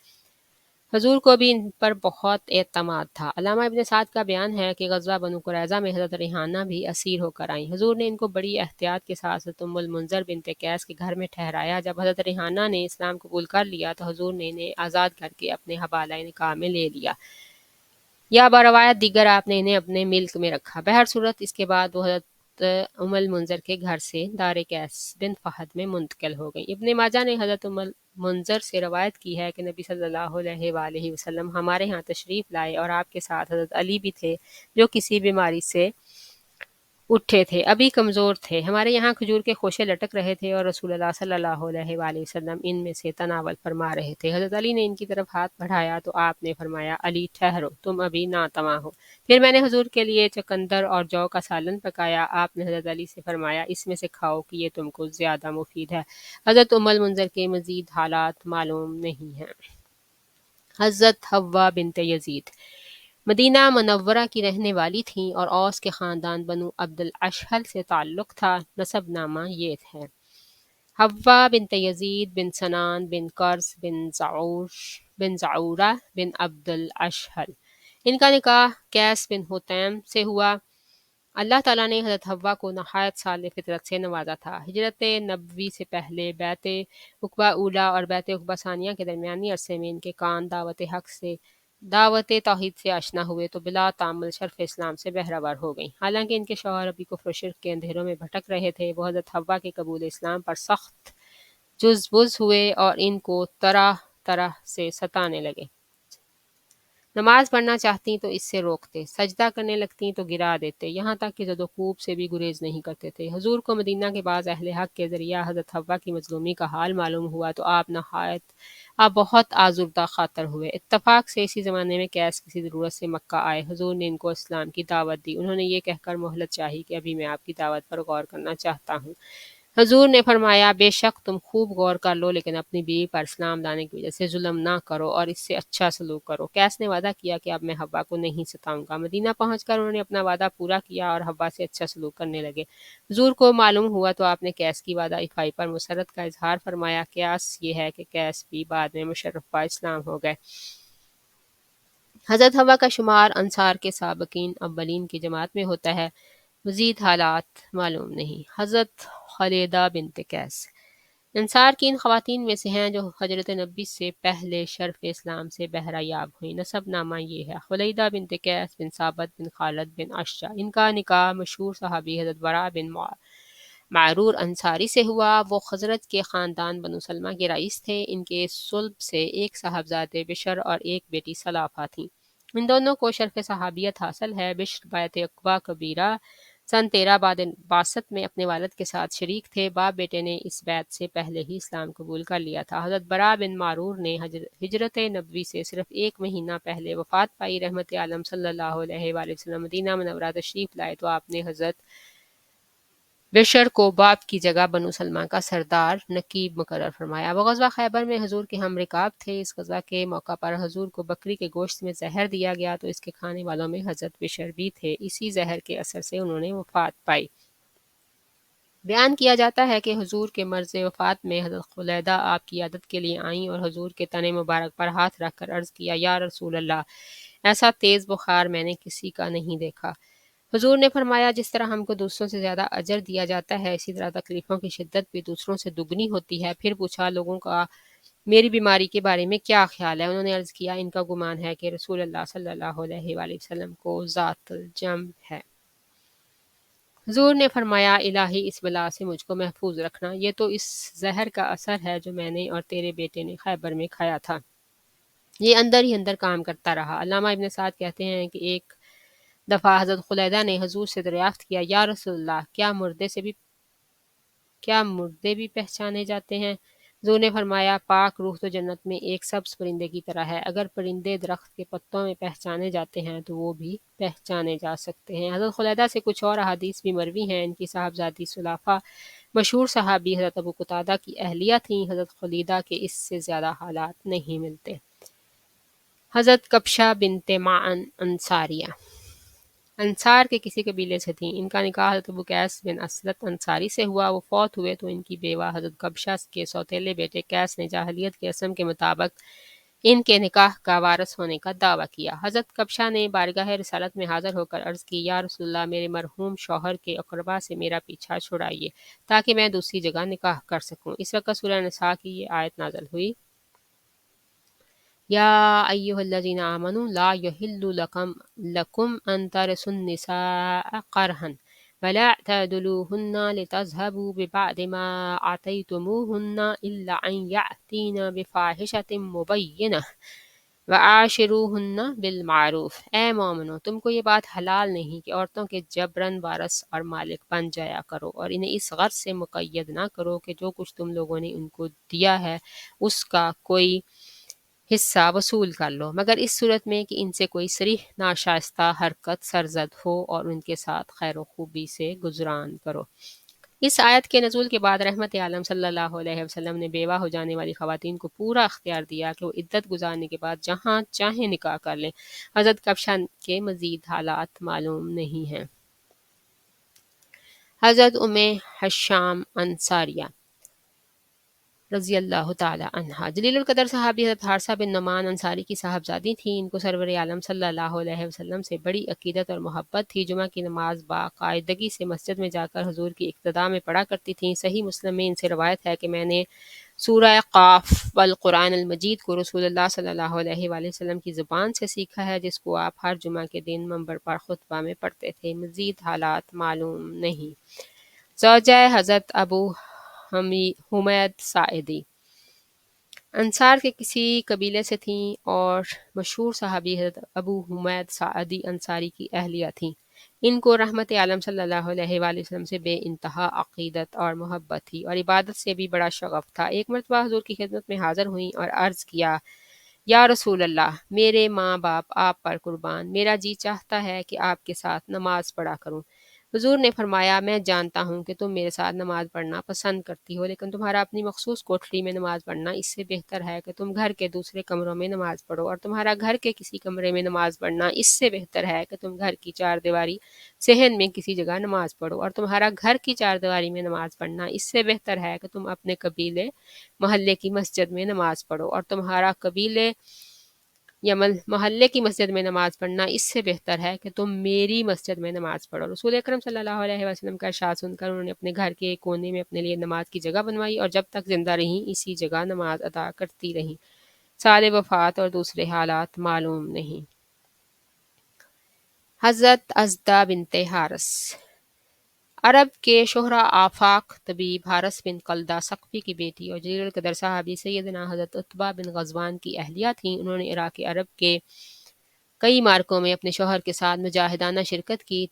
حضور کو بھی ان پر بہت اعتماد تھا۔ علامہ ابن سعد کا بیان ہے کہ غزوہ بنو قریظہ میں حضرت ریحانہ بھی اسیر ہو کر آئیں۔ حضور نے ان کو بڑی احتیاط کے ساتھ حضرت ام المنذر بنت قیس کے گھر میں ٹھہرایا۔ جب حضرت ریحانہ نے اسلام قبول کر لیا تو حضور نے انہیں آزاد کر کے اپنے حوالہ نکاح میں لے لیا، یا بروایت دیگر آپ نے انہیں اپنے ملک میں رکھا۔ بہر صورت اس کے بعد وہ حضرت ام المنذر کے گھر سے دار قیس بن فہد میں منتقل ہو گئیں۔ ابن ماجہ نے حضرت ام المنذر سے روایت کی ہے کہ نبی صلی اللہ علیہ وآلہ وسلم ہمارے ہاں تشریف لائے اور آپ کے ساتھ حضرت علی بھی تھے جو کسی بیماری سے اٹھے تھے، ابھی کمزور تھے۔ ہمارے یہاں کھجور کے خوشے لٹک رہے تھے اور رسول اللہ صلی اللہ علیہ وآلہ وسلم ان میں سے تناول فرما رہے تھے۔ حضرت علی نے ان کی طرف ہاتھ بڑھایا تو آپ نے فرمایا، علی ٹھہرو، تم ابھی ناتواں ہو۔ پھر میں نے حضور کے لیے چقندر اور جو کا سالن پکایا، آپ نے حضرت علی سے فرمایا، اس میں سے کھاؤ کہ یہ تم کو زیادہ مفید ہے۔ حضرت ام المنذر کے مزید حالات معلوم نہیں ہیں۔ حضرت حوا بنت یزید مدینہ منورہ کی رہنے والی تھیں اور اوس کے خاندان بنو عبد الاشہل سے تعلق تھا۔ نسب نامہ یہ ہے، حوا بنت یزید بن سنان بن قرظ بن زعورہ بن عبد الاشہل۔ ان کا نکاح قیس بن حطیم سے ہوا۔ اللہ تعالیٰ نے حضرت حوا کو نہایت صالح فطرت سے نوازا تھا۔ ہجرت نبوی سے پہلے بیعت عقبہ اولیٰ اور بیعت عقبہ ثانیہ کے درمیانی عرصے میں ان کے کان دعوت توحید سے آشنا ہوئے تو بلا تعمل شرف اسلام سے بہرہ ہو گئیں۔ حالانکہ ان کے شوہر ابھی کفر و شرک کے اندھیروں میں بھٹک رہے تھے، وہ حضرت حوا کے قبول اسلام پر سخت جزبز ہوئے اور ان کو طرح طرح سے ستانے لگے۔ نماز پڑھنا چاہتیں تو اس سے روکتے، سجدہ کرنے لگتیں تو گرا دیتے، یہاں تک کہ زد و کوب سے بھی گریز نہیں کرتے تھے۔ حضور کو مدینہ کے بعض اہل حق کے ذریعہ حضرت حوا کی مظلومی کا حال معلوم ہوا تو آپ بہت آزردہ خاطر ہوئے۔ اتفاق سے اسی زمانے میں قیس کسی ضرورت سے مکہ آئے۔ حضور نے ان کو اسلام کی دعوت دی۔ انہوں نے یہ کہہ کر مہلت چاہی کہ ابھی میں آپ کی دعوت پر غور کرنا چاہتا ہوں۔ حضور نے فرمایا بے شک تم خوب غور کر لو، لیکن اپنی بیوی پر اسلام لانے کی وجہ سے ظلم نہ کرو اور اس سے اچھا سلوک کرو۔ قیس نے وعدہ کیا کہ اب میں حوا کو نہیں ستاؤں گا۔ مدینہ پہنچ کر انہوں نے اپنا وعدہ پورا کیا اور حوا سے اچھا سلوک کرنے لگے۔ حضور کو معلوم ہوا تو آپ نے قیس کی وعدہ افائی پر مسرت کا اظہار فرمایا۔ قیاس یہ ہے کہ قیس بھی بعد میں مشرف اسلام ہو گئے۔ حضرت حوا کا شمار انصار کے سابقین اولین کی جماعت میں ہوتا ہے، مزید حالات معلوم نہیں۔ حضرت خلیدہ بنت قیس انصار کی ان خواتین میں سے ہیں جو حضرت نبی سے پہلے شرف اسلام سے بہرہ یاب ہوئیں۔ نسب نامہ یہ ہے: خلیدہ بنت قیس بن ثابت بن خالد بن اشجع۔ ان کا نکاح مشہور صحابی حضرت براء بن معرور انصاری سے ہوا۔ وہ خزرج کے خاندان بنو سلمہ کے رئیس تھے۔ ان کے صلب سے ایک صاحبزادے بشر اور ایک بیٹی سلافہ تھیں۔ ان دونوں کو شرف صحابیت حاصل ہے۔ بشر بیعت عقبہ کبیرہ سن 13 بعد بعثت میں اپنے والد کے ساتھ شریک تھے۔ باپ بیٹے نے اس بیعت سے پہلے ہی اسلام قبول کر لیا تھا۔ حضرت براء بن معرور نے ہجرت نبوی سے صرف 1 مہینہ پہلے وفات پائی۔ رحمت عالم صلی اللہ علیہ وآلہ وسلم مدینہ منورہ تشریف لائے تو آپ نے حضرت بشر کو باپ کی جگہ بنو سلمہ کا سردار نقیب مقرر فرمایا۔ وہ غزوہ خیبر میں حضور کے ہم رکاب تھے۔ اس غزوہ کے موقع پر حضور کو بکری کے گوشت میں زہر دیا گیا تو اس کے کھانے والوں میں حضرت بشر بھی تھے۔ اسی زہر کے اثر سے انہوں نے وفات پائی۔ بیان کیا جاتا ہے کہ حضور کے مرض وفات میں حضرت خلیدہ آپ کی عیادت کے لیے آئیں اور حضور کے تن مبارک پر ہاتھ رکھ کر عرض کیا: یا رسول اللہ، ایسا تیز بخار میں نے کسی کا نہیں دیکھا۔ حضور نے فرمایا: جس طرح ہم کو دوسروں سے زیادہ اجر دیا جاتا ہے، اسی طرح تکلیفوں کی شدت بھی دوسروں سے دگنی ہوتی ہے۔ پھر پوچھا: لوگوں کا میری بیماری کے بارے میں کیا خیال ہے؟ انہوں نے عرض کیا: ان کا گمان ہے کہ رسول اللہ صلی اللہ علیہ وآلہ وسلم کو ذات الجنب ہے۔ حضور نے فرمایا: الہی اس بلا سے مجھ کو محفوظ رکھنا، یہ تو اس زہر کا اثر ہے جو میں نے اور تیرے بیٹے نے خیبر میں کھایا تھا۔ یہ اندر ہی اندر کام کرتا رہا۔ علامہ ابن سعد کہتے ہیں کہ ایک دفعہ حضرت خلیدہ نے حضور سے دریافت کیا: یا رسول اللہ، کیا مردے بھی پہچانے جاتے ہیں؟ حضور نے فرمایا: پاک روح تو جنت میں ایک سبز پرندے کی طرح ہے، اگر پرندے درخت کے پتوں میں پہچانے جاتے ہیں تو وہ بھی پہچانے جا سکتے ہیں۔ حضرت خلیدہ سے کچھ اور احادیث بھی مروی ہیں۔ ان کی صاحبزادی سلافہ مشہور صحابی حضرت ابو قتادہ کی اہلیہ تھیں۔ حضرت خلیدہ کے اس سے زیادہ حالات نہیں ملتے۔ حضرت کبشہ بنت معن انصاریہ انصار کے کسی قبیلے سے تھیں۔ ان کا نکاح حضرت ابو قیس بن اسلط انصاری سے ہوا۔ وہ فوت ہوئے تو ان کی بیوہ حضرت کبشہ کے سوتیلے بیٹے قیس نے جاہلیت کے رسم کے مطابق ان کے نکاح کا وارث ہونے کا دعویٰ کیا۔ حضرت کبشہ نے بارگاہ رسالت میں حاضر ہو کر عرض کی: یا رسول اللہ، میرے مرحوم شوہر کے اقربا سے میرا پیچھا چھڑائیے تاکہ میں دوسری جگہ نکاح کر سکوں۔ اس وقت سورہ نساء کی یہ آیت نازل ہوئی: یا ایھا الذین آمنوا لا یحل لکم ان ترثوا النساء کرہا ولا تعضلوہن لتذہبوا ببعض ما آتیتموہن الا ان یأتین بفاحشۃ مبینہ وعاشروہن بالمعروف۔ اے مومنو، تم کو یہ بات حلال نہیں کہ عورتوں کے جبراً وارث اور مالک بن جایا کرو، اور انہیں اس غرض سے مقید نہ کرو کہ جو کچھ تم لوگوں نے ان کو دیا ہے اس کا کوئی حصہ وصول کر لو، مگر اس صورت میں کہ ان سے کوئی صریح ناشائستہ حرکت سرزد ہو اور ان کے ساتھ خیر و خوبی سے گزران کرو۔ اس آیت کے نزول کے بعد رحمت عالم صلی اللہ علیہ وسلم نے بیوہ ہو جانے والی خواتین کو پورا اختیار دیا کہ وہ عدت گزارنے کے بعد جہاں چاہیں نکاح کر لیں۔ حضرت کبشہ کے مزید حالات معلوم نہیں ہیں۔ حضرت ام حشام انصاریہ رضی اللہ تعالی عنہا۔ جلیل القدر صحابی حضرت حارثہ بن نعمان انصاری کی صاحبزادی تھیں۔ ان کو سرور عالم صلی اللہ علیہ وسلم سے بڑی عقیدت اور محبت تھی۔ جمعہ کی نماز باقاعدگی سے مسجد میں جا کر حضور کی اقتداء میں پڑھا کرتی تھیں۔ صحیح مسلم میں ان سے روایت ہے کہ میں نے سورہ قاف والقرآن المجید کو رسول اللہ صلی اللہ علیہ وآلہ وسلم کی زبان سے سیکھا ہے، جس کو آپ ہر جمعہ کے دن منبر پر خطبہ میں پڑھتے تھے۔ مزید حالات معلوم نہیں۔ زوجہ حضرت ابو حمید ساعدی انصار کے کسی قبیلے سے تھیں اور مشہور صحابی حضرت ابو حمید ساعدی انصاری کی اہلیہ تھیں۔ ان کو رحمت عالم صلی اللہ علیہ وآلہ وسلم سے بے انتہا عقیدت اور محبت تھی اور عبادت سے بھی بڑا شغف تھا۔ ایک مرتبہ حضور کی خدمت میں حاضر ہوئیں اور عرض کیا، یا رسول اللہ، میرے ماں باپ آپ پر قربان، میرا جی چاہتا ہے کہ آپ کے ساتھ نماز پڑھا کروں۔ حضور نے فرمایا، میں جانتا ہوں کہ تم میرے ساتھ نماز پڑھنا پسند کرتی ہو، لیکن تمہارا اپنی مخصوص کوٹھری میں نماز پڑھنا اس سے بہتر ہے کہ تم گھر کے دوسرے کمروں میں نماز پڑھو، اور تمہارا گھر کے کسی کمرے میں نماز پڑھنا اس سے بہتر ہے کہ تم گھر کی چار دیواری صحن میں کسی جگہ نماز پڑھو، اور تمہارا گھر کی چار دیواری میں نماز پڑھنا اس سے بہتر ہے کہ تم اپنے قبیلے محلے کی مسجد میں نماز پڑھو، اور تمہارا قبیلے یا محلے کی مسجد میں نماز پڑھنا اس سے بہتر ہے کہ تم میری مسجد میں نماز پڑھو۔ رسول اکرم صلی اللہ علیہ وسلم کا ارشاد سن کر انہوں نے اپنے گھر کے ایک کونے میں اپنے لیے نماز کی جگہ بنوائی اور جب تک زندہ رہیں اسی جگہ نماز ادا کرتی رہیں۔ سال وفات اور دوسرے حالات معلوم نہیں۔ حضرت ازدہ بنت حارث عرب کے شہرا آفاق طبیب حارث بن قلدہ ثقفی کی بیٹی اور جلیل القدر صحابی سیدنا حضرت عتبہ بن غزوان کی اہلیہ تھیں۔ انہوں نے عراق عرب کے کئی معرکوں میں اپنے شوہر کے ساتھ مجاہدانہ شرکت کی۔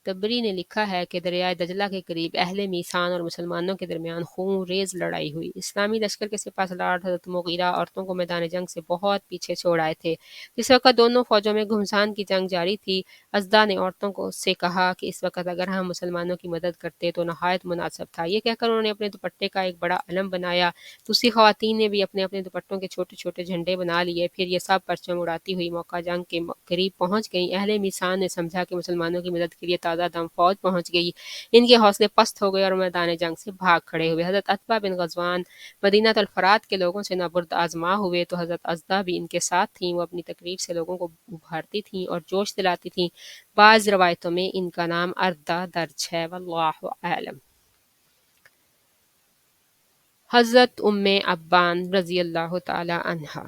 تبری نے لکھا ہے کہ دریائے دجلہ کے قریب اہل میثان اور مسلمانوں کے درمیان خون ریز لڑائی ہوئی۔ اسلامی لشکر کے سپہ سالار حضرت مغیرہ عورتوں کو میدان جنگ سے بہت پیچھے چھوڑ آئے تھے۔ جس وقت دونوں فوجوں میں گھمسان کی جنگ جاری تھی، ازدہ نے عورتوں سے کہا کہ اس وقت اگر ہم مسلمانوں کی مدد کرتے تو نہایت مناسب تھا۔ یہ کہہ کر انہوں نے اپنے دوپٹے کا ایک بڑا علم بنایا۔ دوسری خواتین نے بھی اپنے اپنے دوپٹوں کے چھوٹے چھوٹے جھنڈے بنا لیے۔ پھر یہ سب پرچم اڑاتی ہوئی موقع جنگ کے قریب پہنچ گئیں۔ اہل میثان نے سمجھا کہ مسلمانوں کی مدد کے لیے تازہ دم فوج پہنچ گئی۔ ان کے حوصلے پست ہو گئے اور میدان جنگ سے بھاگ کھڑے ہوئے۔ حضرت عتبہ بن غزوان مدینہ الفرات کے لوگوں سے نبرد آزما ہوئے تو حضرت ازدہ بھی ان کے ساتھ تھیں۔ وہ اپنی تقریر سے لوگوں کو ابھارتی تھیں اور جوش دلاتی تھیں۔ بعض روایتوں میں ان کا نام اردہ درج ہے، واللہ اعلم۔ حضرت ام ابان رضی اللہ تعالی عنہا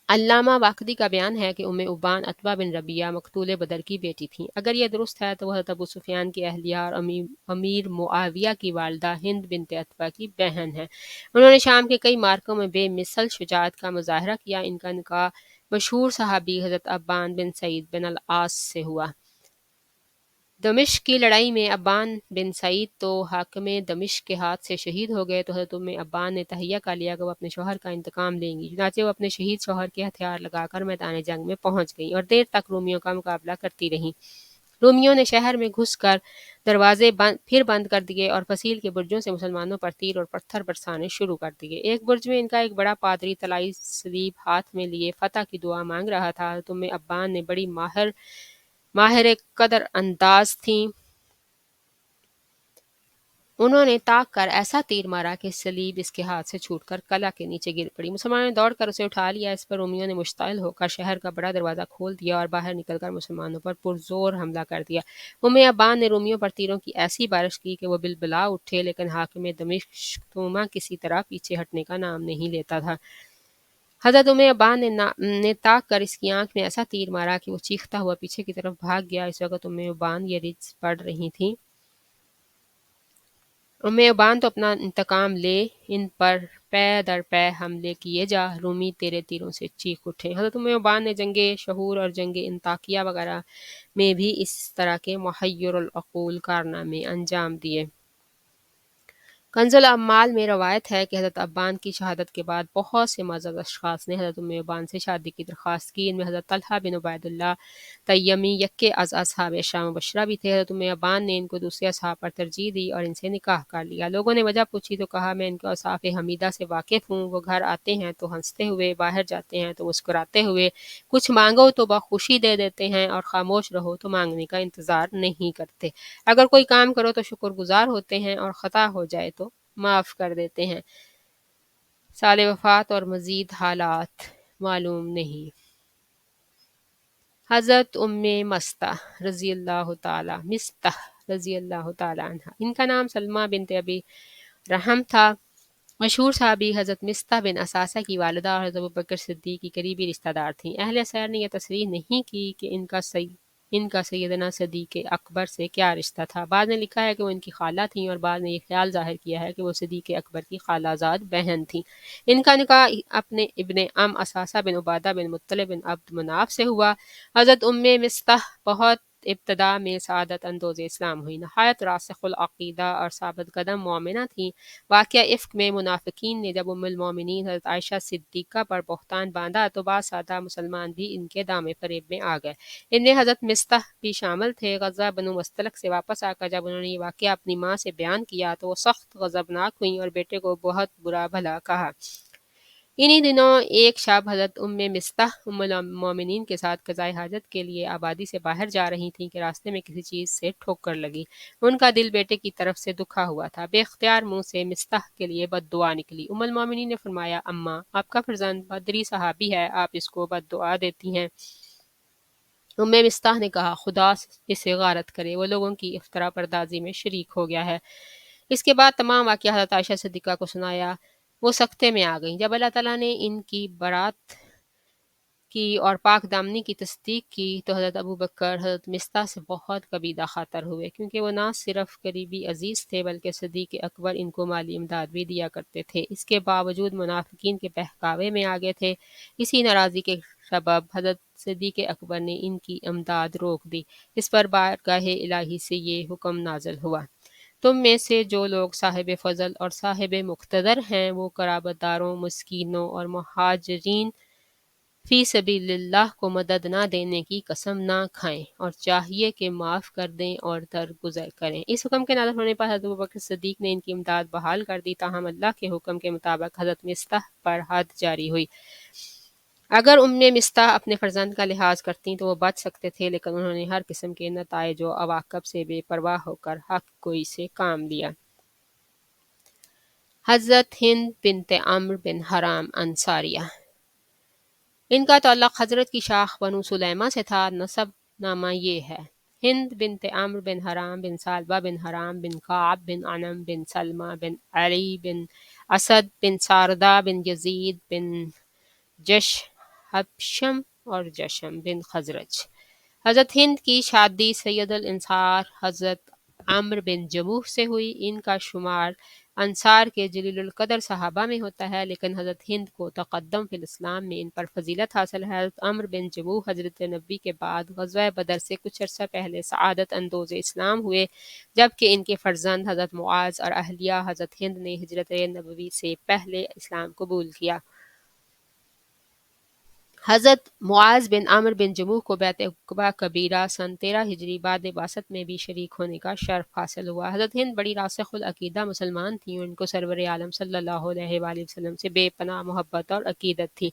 علامہ واقدی کا بیان ہے کہ ام ابان عتبہ بن ربیعہ مقتول بدر کی بیٹی تھیں۔ اگر یہ درست ہے تو وہ حضرت ابو سفیان کی اہلیہ اور امیر معاویہ کی والدہ ہند بنت عتبہ کی بہن ہیں۔ انہوں نے شام کے کئی معرکوں میں بے مثل شجاعت کا مظاہرہ کیا۔ ان کا نکاح مشہور صحابی حضرت ابان بن سعید بن العاص سے ہوا۔ دمشق کی لڑائی میں ابان بن سعید تو حاکم دمشق کے ہاتھ سے شہید ہو گئے تو حضرت ام ابان نے تہیہ کر لیا کہ وہ اپنے شوہر کا انتقام لیں گی۔ چنانچہ وہ اپنے شہید شوہر کے ہتھیار لگا کر میدان جنگ میں پہنچ گئیں اور دیر تک رومیوں کا مقابلہ کرتی رہیں۔ رومیوں نے شہر میں گھس کر دروازے پھر بند کر دیے اور فصیل کے برجوں سے مسلمانوں پر تیر اور پتھر برسانے شروع کر دیے۔ ایک برج میں ان کا ایک بڑا پادری طلائی صلیب ہاتھ میں لیے فتح کی دعا مانگ رہا تھا۔ حضرت ام ابان نے بڑی ماہر قدر انداز تھیں۔ انہوں نے تاک کر ایسا تیر مارا کہ صلیب اس کے ہاتھ سے چھوٹ کر کلا کے نیچے گر پڑی۔ مسلمانوں نے دوڑ کر اسے اٹھا لیا۔ اس پر رومیوں نے مشتعل ہو کر شہر کا بڑا دروازہ کھول دیا اور باہر نکل کر مسلمانوں پر پرزور حملہ کر دیا۔ ام ابان نے رومیوں پر تیروں کی ایسی بارش کی کہ وہ بلبلا اٹھے، لیکن حاکم دمشق توما کسی طرح پیچھے ہٹنے کا نام نہیں لیتا تھا۔ حضرت ام ابان نے تاک کر اس کی آنکھ میں ایسا تیر مارا کہ وہ چیختا ہوا پیچھے کی طرف بھاگ گیا۔ اس وقت ام ابان یہ رجز پڑھ رہی تھیں، ام ابان تو اپنا انتقام لے، ان پر پے در پے حملے کیے جا، رومی تیرے تیروں سے چیخ اٹھے۔ حضرت ام ابان نے جنگ شہور اور جنگ انطاکیہ وغیرہ میں بھی اس طرح کے محیر العقول کارنامے انجام دیے۔ کنز الاعمال میں روایت ہے کہ حضرت ابان کی شہادت کے بعد بہت سے معزز اشخاص نے حضرت ام ابان سے شادی کی درخواست کی۔ ان میں حضرت طلحہ بن عبید اللہ تیمی یکے از اصحاب عشرہ مبشرہ بھی تھے۔ حضرت ام ابان نے ان کو دوسرے اصحاب پر ترجیح دی اور ان سے نکاح کر لیا۔ لوگوں نے وجہ پوچھی تو کہا، میں ان کے اوصاف حمیدہ سے واقف ہوں۔ وہ گھر آتے ہیں تو ہنستے ہوئے، باہر جاتے ہیں تو مسکراتے ہوئے، کچھ مانگو تو بخوشی دے دیتے ہیں اور خاموش رہو تو مانگنے کا انتظار نہیں کرتے۔ اگر کوئی کام کرو تو شکر گزار ہوتے ہیں اور خطا ہو جائے تو معاف کر دیتے ہیں۔ سال وفات اور مزید حالات معلوم نہیں۔ حضرت مستہ رضی اللہ تعالیٰ عنہ، ان کا نام سلمہ بنت ابی رحم تھا، مشہور صحابی حضرت مستہ بن اساسہ کی والدہ اور حضرت ابوبکر صدیق کی قریبی رشتہ دار تھیں۔ اہل سیر نے یہ تصریح نہیں کی کہ ان کا سیدنا صدیق اکبر سے کیا رشتہ تھا۔ بعض نے لکھا ہے کہ وہ ان کی خالہ تھیں اور بعض نے یہ خیال ظاہر کیا ہے کہ وہ صدیق اکبر کی خالہ زاد بہن تھیں۔ ان کا نکاح اپنے ابن اساسہ بن عبادہ بن مطلب بن عبد مناف سے ہوا۔ حضرت مستح بہت ابتدا میں سعادت اندوز اسلام ہوئی، نہایت راسخ العقیدہ اور ثابت قدم مومنہ تھیں۔ واقعہ افک میں منافقین نے جب ام المومنین حضرت عائشہ صدیقہ پر بہتان باندھا تو بعض سادہ مسلمان بھی ان کے دامے فریب میں آ گئے، ان میں حضرت مستح بھی شامل تھے۔ غزوہ بنو مستلق سے واپس آ کر جب انہوں نے یہ واقعہ اپنی ماں سے بیان کیا تو وہ سخت غضبناک ہوئیں اور بیٹے کو بہت برا بھلا کہا۔ انہی دنوں ایک شب حضرت مستح ام المومنین کے ساتھ قضائے حاجت کے لیے آبادی سے باہر جا رہی تھیں کہ راستے میں کسی چیز سے ٹھوکر لگی۔ ان کا دل بیٹے کی طرف سے دکھا ہوا تھا، بے اختیار منہ سے مستح کے لیے بد دعا نکلی۔ ام المومنین نے فرمایا، اماں، آپ کا فرزند بدری صحابی ہے، آپ اس کو بد دعا دیتی ہیں؟ مستح نے کہا، خدا اسے غارت کرے، وہ لوگوں کی افطرا پردازی میں شریک ہو گیا ہے۔ اس کے بعد تمام واقعہ حضرت عائشہ صدیقہ کو سنایا، وہ سکتے میں آ گئیں۔ جب اللہ تعالیٰ نے ان کی برات کی اور پاک دامنی کی تصدیق کی تو حضرت ابوبکر حضرت مستح سے بہت قبیدہ خاطر ہوئے، کیونکہ وہ نہ صرف قریبی عزیز تھے بلکہ صدیق اکبر ان کو مالی امداد بھی دیا کرتے تھے۔ اس کے باوجود منافقین کے بہکاوے میں آگے تھے۔ اسی ناراضی کے سبب حضرت صدیق اکبر نے ان کی امداد روک دی۔ اس پر بارگاہ الہی سے یہ حکم نازل ہوا، تم میں سے جو لوگ صاحب فضل اور صاحب مقتدر ہیں وہ قرابت داروں، مسکینوں اور مہاجرین فی سبیل اللہ کو مدد نہ دینے کی قسم نہ کھائیں، اور چاہیے کہ معاف کر دیں اور درگزر کریں۔ اس حکم کے نازل ہونے پر حضرت ابوبکر صدیق نے ان کی امداد بحال کر دی، تاہم اللہ کے حکم کے مطابق حضرت مستح پر حد جاری ہوئی۔ اگر مستح اپنے فرزند کا لحاظ کرتیں تو وہ بچ سکتے تھے، لیکن انہوں نے ہر قسم کے نتائج و عواقب سے بے پرواہ ہو کر حق گوئی سے کام لیا۔ حضرت ہند بنت عمرو بن حرام انصاریہ، ان کا تعلق حضرت کی شاخ بنو سلیمہ سے تھا۔ نسب نامہ یہ ہے: ہند بنت عمرو بن حرام بن ثعلبہ بن حرام بن کعب بن انم بن سلمہ بن علی بن اسد بن ساردہ بن یزید بن حبشم اور جشم بن خزرج۔ حضرت ہند کی شادی سید الانصار حضرت عمرو بن جموح سے ہوئی۔ ان کا شمار انصار کے جلیل القدر صحابہ میں ہوتا ہے، لیکن حضرت ہند کو تقدم فی الاسلام میں ان پر فضیلت حاصل ہے۔ حضرت عمرو بن جموح حضرت نبی کے بعد غزوہ بدر سے کچھ عرصہ پہلے سعادت اندوز اسلام ہوئے، جبکہ ان کے فرزند حضرت معاذ اور اہلیہ حضرت ہند نے ہجرت نبوی سے پہلے اسلام قبول کیا۔ حضرت معاذ بن عمرو بن جموح کو بیعت عقبہ کبیرہ سن 13 ہجری بعد بعثت میں بھی شریک ہونے کا شرف حاصل ہوا۔ حضرت ہند بڑی راسخ العقیدہ مسلمان تھیں اور ان کو سرور عالم صلی اللہ علیہ وآلہ وسلم سے بے پناہ محبت اور عقیدت تھی۔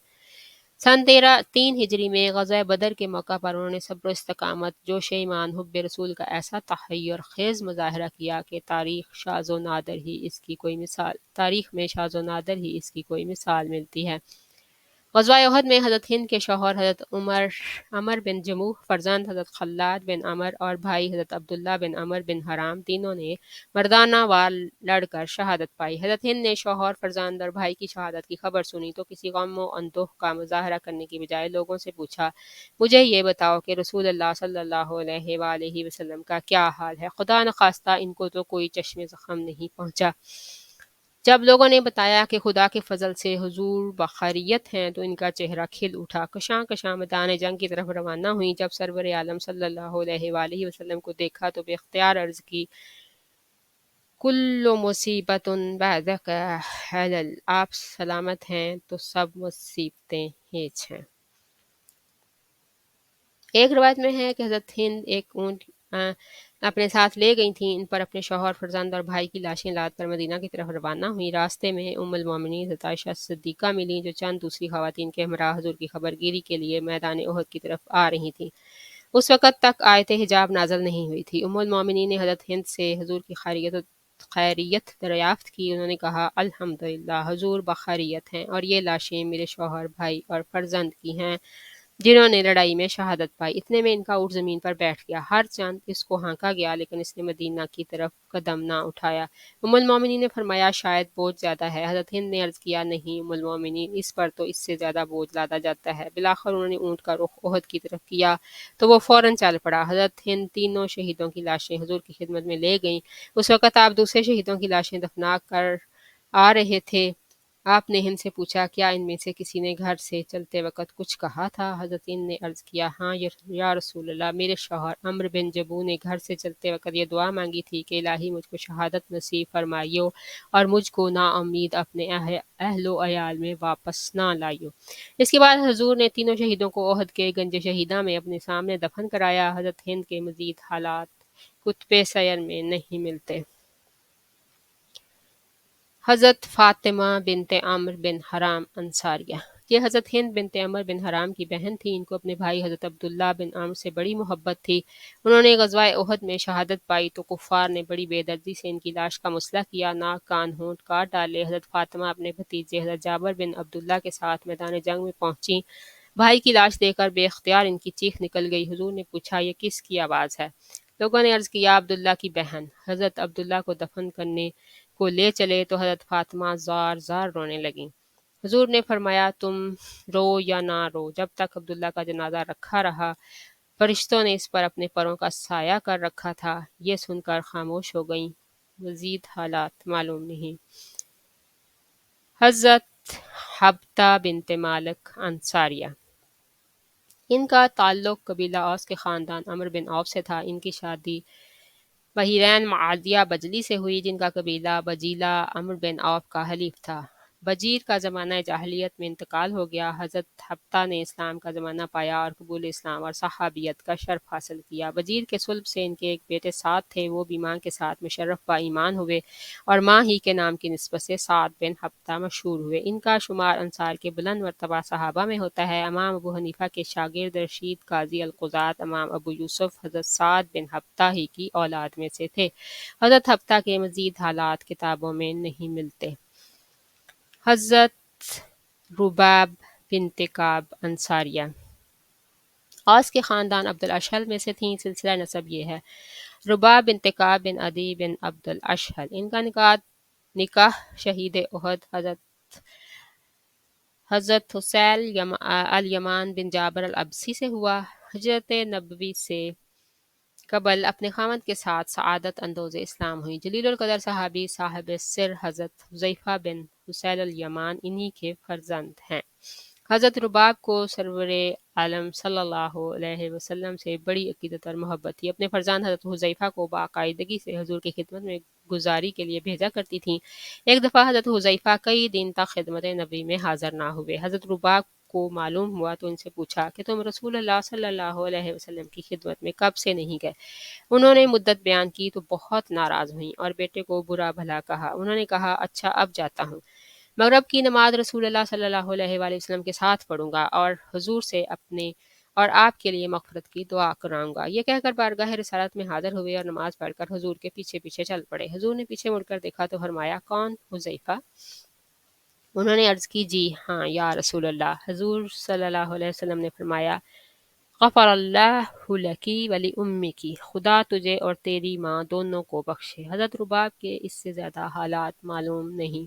سن 3 ہجری میں غزوہ بدر کے موقع پر انہوں نے صبر و استقامت، جوش ایمان، حب رسول کا ایسا تحیر خیز مظاہرہ کیا کہ تاریخ میں شاذ و نادر ہی اس کی کوئی مثال ملتی ہے۔ غزوہ احد میں حضرت ہند کے شوہر حضرت عمر بن جموح، فرزند حضرت خلاد بن عمر اور بھائی حضرت عبداللہ بن عمر بن حرام، تینوں نے مردانہ وار لڑ کر شہادت پائی۔ حضرت ہند نے شوہر، فرزند اور بھائی کی شہادت کی خبر سنی تو کسی غم و اندوہ کا مظاہرہ کرنے کی بجائے لوگوں سے پوچھا، مجھے یہ بتاؤ کہ رسول اللہ صلی اللہ علیہ وآلہ وسلم کا کیا حال ہے؟ خدا نخواستہ ان کو تو کوئی چشم زخم نہیں پہنچا۔ جب لوگوں نے بتایا کہ خدا کے فضل سے حضور بخیریت ہیں تو ان کا چہرہ کھل اٹھا۔ کشاں کشاں میدان جنگ کی طرف روانہ ہوئیں۔ جب سرور عالم صلی اللہ علیہ وآلہ وسلم کو دیکھا تو بے اختیار عرض کی، کل مصیبت بعدک حلل، آپ سلامت ہیں تو سب مصیبتیں ہیچ ہیں۔ ایک روایت میں ہے کہ حضرت ہند ایک اونٹ اپنے ساتھ لے گئی تھیں۔ ان پر اپنے شوہر، فرزند اور بھائی کی لاشیں لاد کر مدینہ کی طرف روانہ ہوئیں۔ راستے میں ام المومنین حضرت عائشہ صدیقہ ملیں جو چند دوسری خواتین کے ہمراہ حضور کی خبر گیری کے لیے میدان احد کی طرف آ رہی تھیں۔ اس وقت تک آیت حجاب نازل نہیں ہوئی تھی۔ ام المومنین نے حضرت ہند سے حضور کی خیریت دریافت کی، انہوں نے کہا الحمدللہ حضور بخیریت ہیں، اور یہ لاشیں میرے شوہر، بھائی اور فرزند کی ہیں جنہوں نے لڑائی میں شہادت پائی۔ اتنے میں ان کا اونٹ زمین پر بیٹھ گیا۔ ہر چند اس کو ہانکا گیا لیکن اس نے مدینہ کی طرف قدم نہ اٹھایا۔ ام المومنین نے فرمایا شاید بوجھ زیادہ ہے۔ حضرت ہند نے عرض کیا نہیں ام المومنین، اس پر تو اس سے زیادہ بوجھ لادا جاتا ہے۔ بالآخر انہوں نے اونٹ کا رخ احد کی طرف کیا تو وہ فوراً چل پڑا۔ حضرت ہند تینوں شہیدوں کی لاشیں حضور کی خدمت میں لے گئیں۔ اس وقت آپ دوسرے شہیدوں کی لاشیں دفنا کر آ رہے تھے۔ آپ نے ہند سے پوچھا کیا ان میں سے کسی نے گھر سے چلتے وقت کچھ کہا تھا؟ حضرت ہند نے عرض کیا ہاں یا رسول اللہ، میرے شوہر عمرو بن جبو نے گھر سے چلتے وقت یہ دعا مانگی تھی کہ الہی مجھ کو شہادت نصیب فرمائیو اور مجھ کو نا امید اپنے اہل و عیال میں واپس نہ لائیو۔ اس کے بعد حضور نے تینوں شہیدوں کو احد کے گنج شہیداں میں اپنے سامنے دفن کرایا۔ حضرت ہند کے مزید حالات کتب سیر میں نہیں ملتے۔ حضرت فاطمہ بنت عمرو بن حرام انصاریہ، یہ حضرت ہند بنت عمر بن حرام کی بہن تھی۔ ان کو اپنے بھائی حضرت عبداللہ بن عمرو سے بڑی محبت تھی۔ انہوں نے غزوہ احد میں شہادت پائی تو کفار نے بڑی بے دردی سے ان کی لاش کا مسئلہ کیا، ناک کان ہونٹ کاٹ ڈالے۔ حضرت فاطمہ اپنے بھتیجے حضرت جابر بن عبداللہ کے ساتھ میدان جنگ میں پہنچیں۔ بھائی کی لاش دیکھ کر بے اختیار ان کی چیخ نکل گئی۔ حضور نے پوچھا یہ کس کی آواز ہے؟ لوگوں نے عرض کیا عبداللہ کی بہن۔ حضرت عبداللہ کو دفن کرنے کو لے چلے تو حضرت فاطمہ زار زار رونے لگیں۔ حضور نے فرمایا تم رو یا نہ رو، جب تک عبداللہ کا جنازہ رکھا رہا فرشتوں نے اس پر اپنے پروں کا سایہ کر رکھا تھا۔ یہ سن کر خاموش ہو گئیں۔ مزید حالات معلوم نہیں۔ حضرت حبتہ بنت مالک انصاریہ، ان کا تعلق قبیلہ اوس کے خاندان عمرو بن عوف سے تھا۔ ان کی شادی بحیرین معادیہ بجلی سے ہوئی جن کا قبیلہ بجیلہ عمرو بن عوف کا حلیف تھا۔ بجیر کا زمانہ جاہلیت میں انتقال ہو گیا۔ حضرت حبتہ نے اسلام کا زمانہ پایا اور قبول اسلام اور صحابیت کا شرف حاصل کیا۔ بجیر کے صلب سے ان کے ایک بیٹے سعد تھے، وہ بھی ماں کے ساتھ مشرف با ایمان ہوئے اور ماں ہی کے نام کی نسبت سے سعد بن حبتہ مشہور ہوئے۔ ان کا شمار انصار کے بلند مرتبہ صحابہ میں ہوتا ہے۔ امام ابو حنیفہ کے شاگرد رشید قاضی القضات امام ابو یوسف حضرت سعد بن حبتہ ہی کی اولاد میں سے تھے۔ حضرت حبتہ کے مزید حالات کتابوں میں نہیں ملتے۔ حضرت رباب بنت کعب انصاریہ، اوس کے خاندان عبد الاشہل میں سے تھیں۔ سلسلہ نسب یہ ہے: رباب بنت کعب بن عدی بن عبد الاشہل، ان کا نکاح شہید احد حضرت حسین الیمان بن جابر الابسی سے ہوا۔ ہجرت نبوی سے قبل اپنے خاوند کے ساتھ سعادت اندوز اسلام ہوئی۔ جلیل القدر صحابی صاحب سر حضرت حذیفہ بن حسین الیمان انہی کے فرزند ہیں۔ حضرت رباب کو سرور عالم صلی اللہ علیہ وسلم سے بڑی عقیدت اور محبت تھی۔ اپنے فرزند حضرت حذیفہ کو باقاعدگی سے حضور کی خدمت میں گزاری کے لیے بھیجا کرتی تھیں۔ ایک دفعہ حضرت حذیفہ کئی دن تک خدمت نبی میں حاضر نہ ہوئے۔ حضرت رباب کو معلوم ہوا تو ان سے پوچھا کہ تم رسول اللہ صلی اللہ علیہ وسلم کی خدمت میں کب سے نہیں گئے؟ انہوں نے مدت بیان کی تو بہت ناراض ہوئیں اور بیٹے کو برا بھلا کہا۔ انہوں نے کہا اچھا اب جاتا ہوں، مغرب کی نماز رسول اللہ صلی اللہ علیہ وآلہ وسلم کے ساتھ پڑھوں گا اور حضور سے اپنے اور آپ کے لیے مغفرت کی دعا کراؤں گا۔ یہ کہہ کر بارگاہ رسالت میں حاضر ہوئے اور نماز پڑھ کر حضور کے پیچھے پیچھے چل پڑے۔ حضور نے پیچھے مڑ کر دیکھا تو فرمایا کون حذیفہ؟ انہوں نے عرض کی جی ہاں یا رسول اللہ۔ حضور صلی اللہ علیہ وسلم نے فرمایا غفر اللہ لکی ولی امکی، خدا تجھے اور تیری ماں دونوں کو بخشے۔ حضرت رباب کے اس سے زیادہ حالات معلوم نہیں۔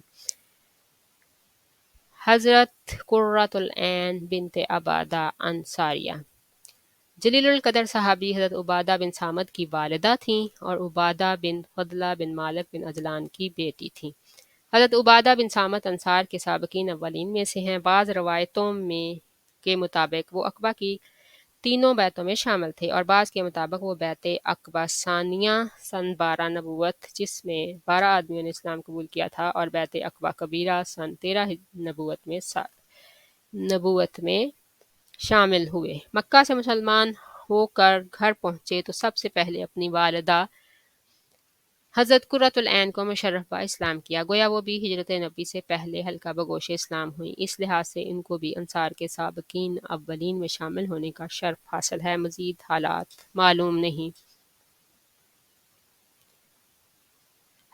حضرت قرۃ العین بنت عبادہ انصاریہ، جلیل القدر صحابی حضرت عبادہ بن صامت کی والدہ تھیں اور عبادہ بن فضلہ بن مالک بن عجلان کی بیٹی تھیں۔ حضرت عبادہ بن صامت انصار کے سابقین اولین میں سے ہیں۔ بعض روایتوں کے مطابق وہ عقبہ کی تینوں بیعتوں میں شامل تھے اور بعض کے مطابق وہ بیعت عقبہ ثانیہ سن 12 نبوت جس میں 12 آدمیوں نے اسلام قبول کیا تھا اور بیعت عقبہ کبیرہ سن 13 نبوت میں شامل ہوئے۔ مکہ سے مسلمان ہو کر گھر پہنچے تو سب سے پہلے اپنی والدہ حضرت قرۃ العین کو مشرف با اسلام کیا، گویا وہ بھی ہجرت نبی سے پہلے حلقہ بگوش اسلام ہوئیں۔ اس لحاظ سے ان کو بھی انصار کے سابقین اولین میں شامل ہونے کا شرف حاصل ہے۔ مزید حالات معلوم نہیں۔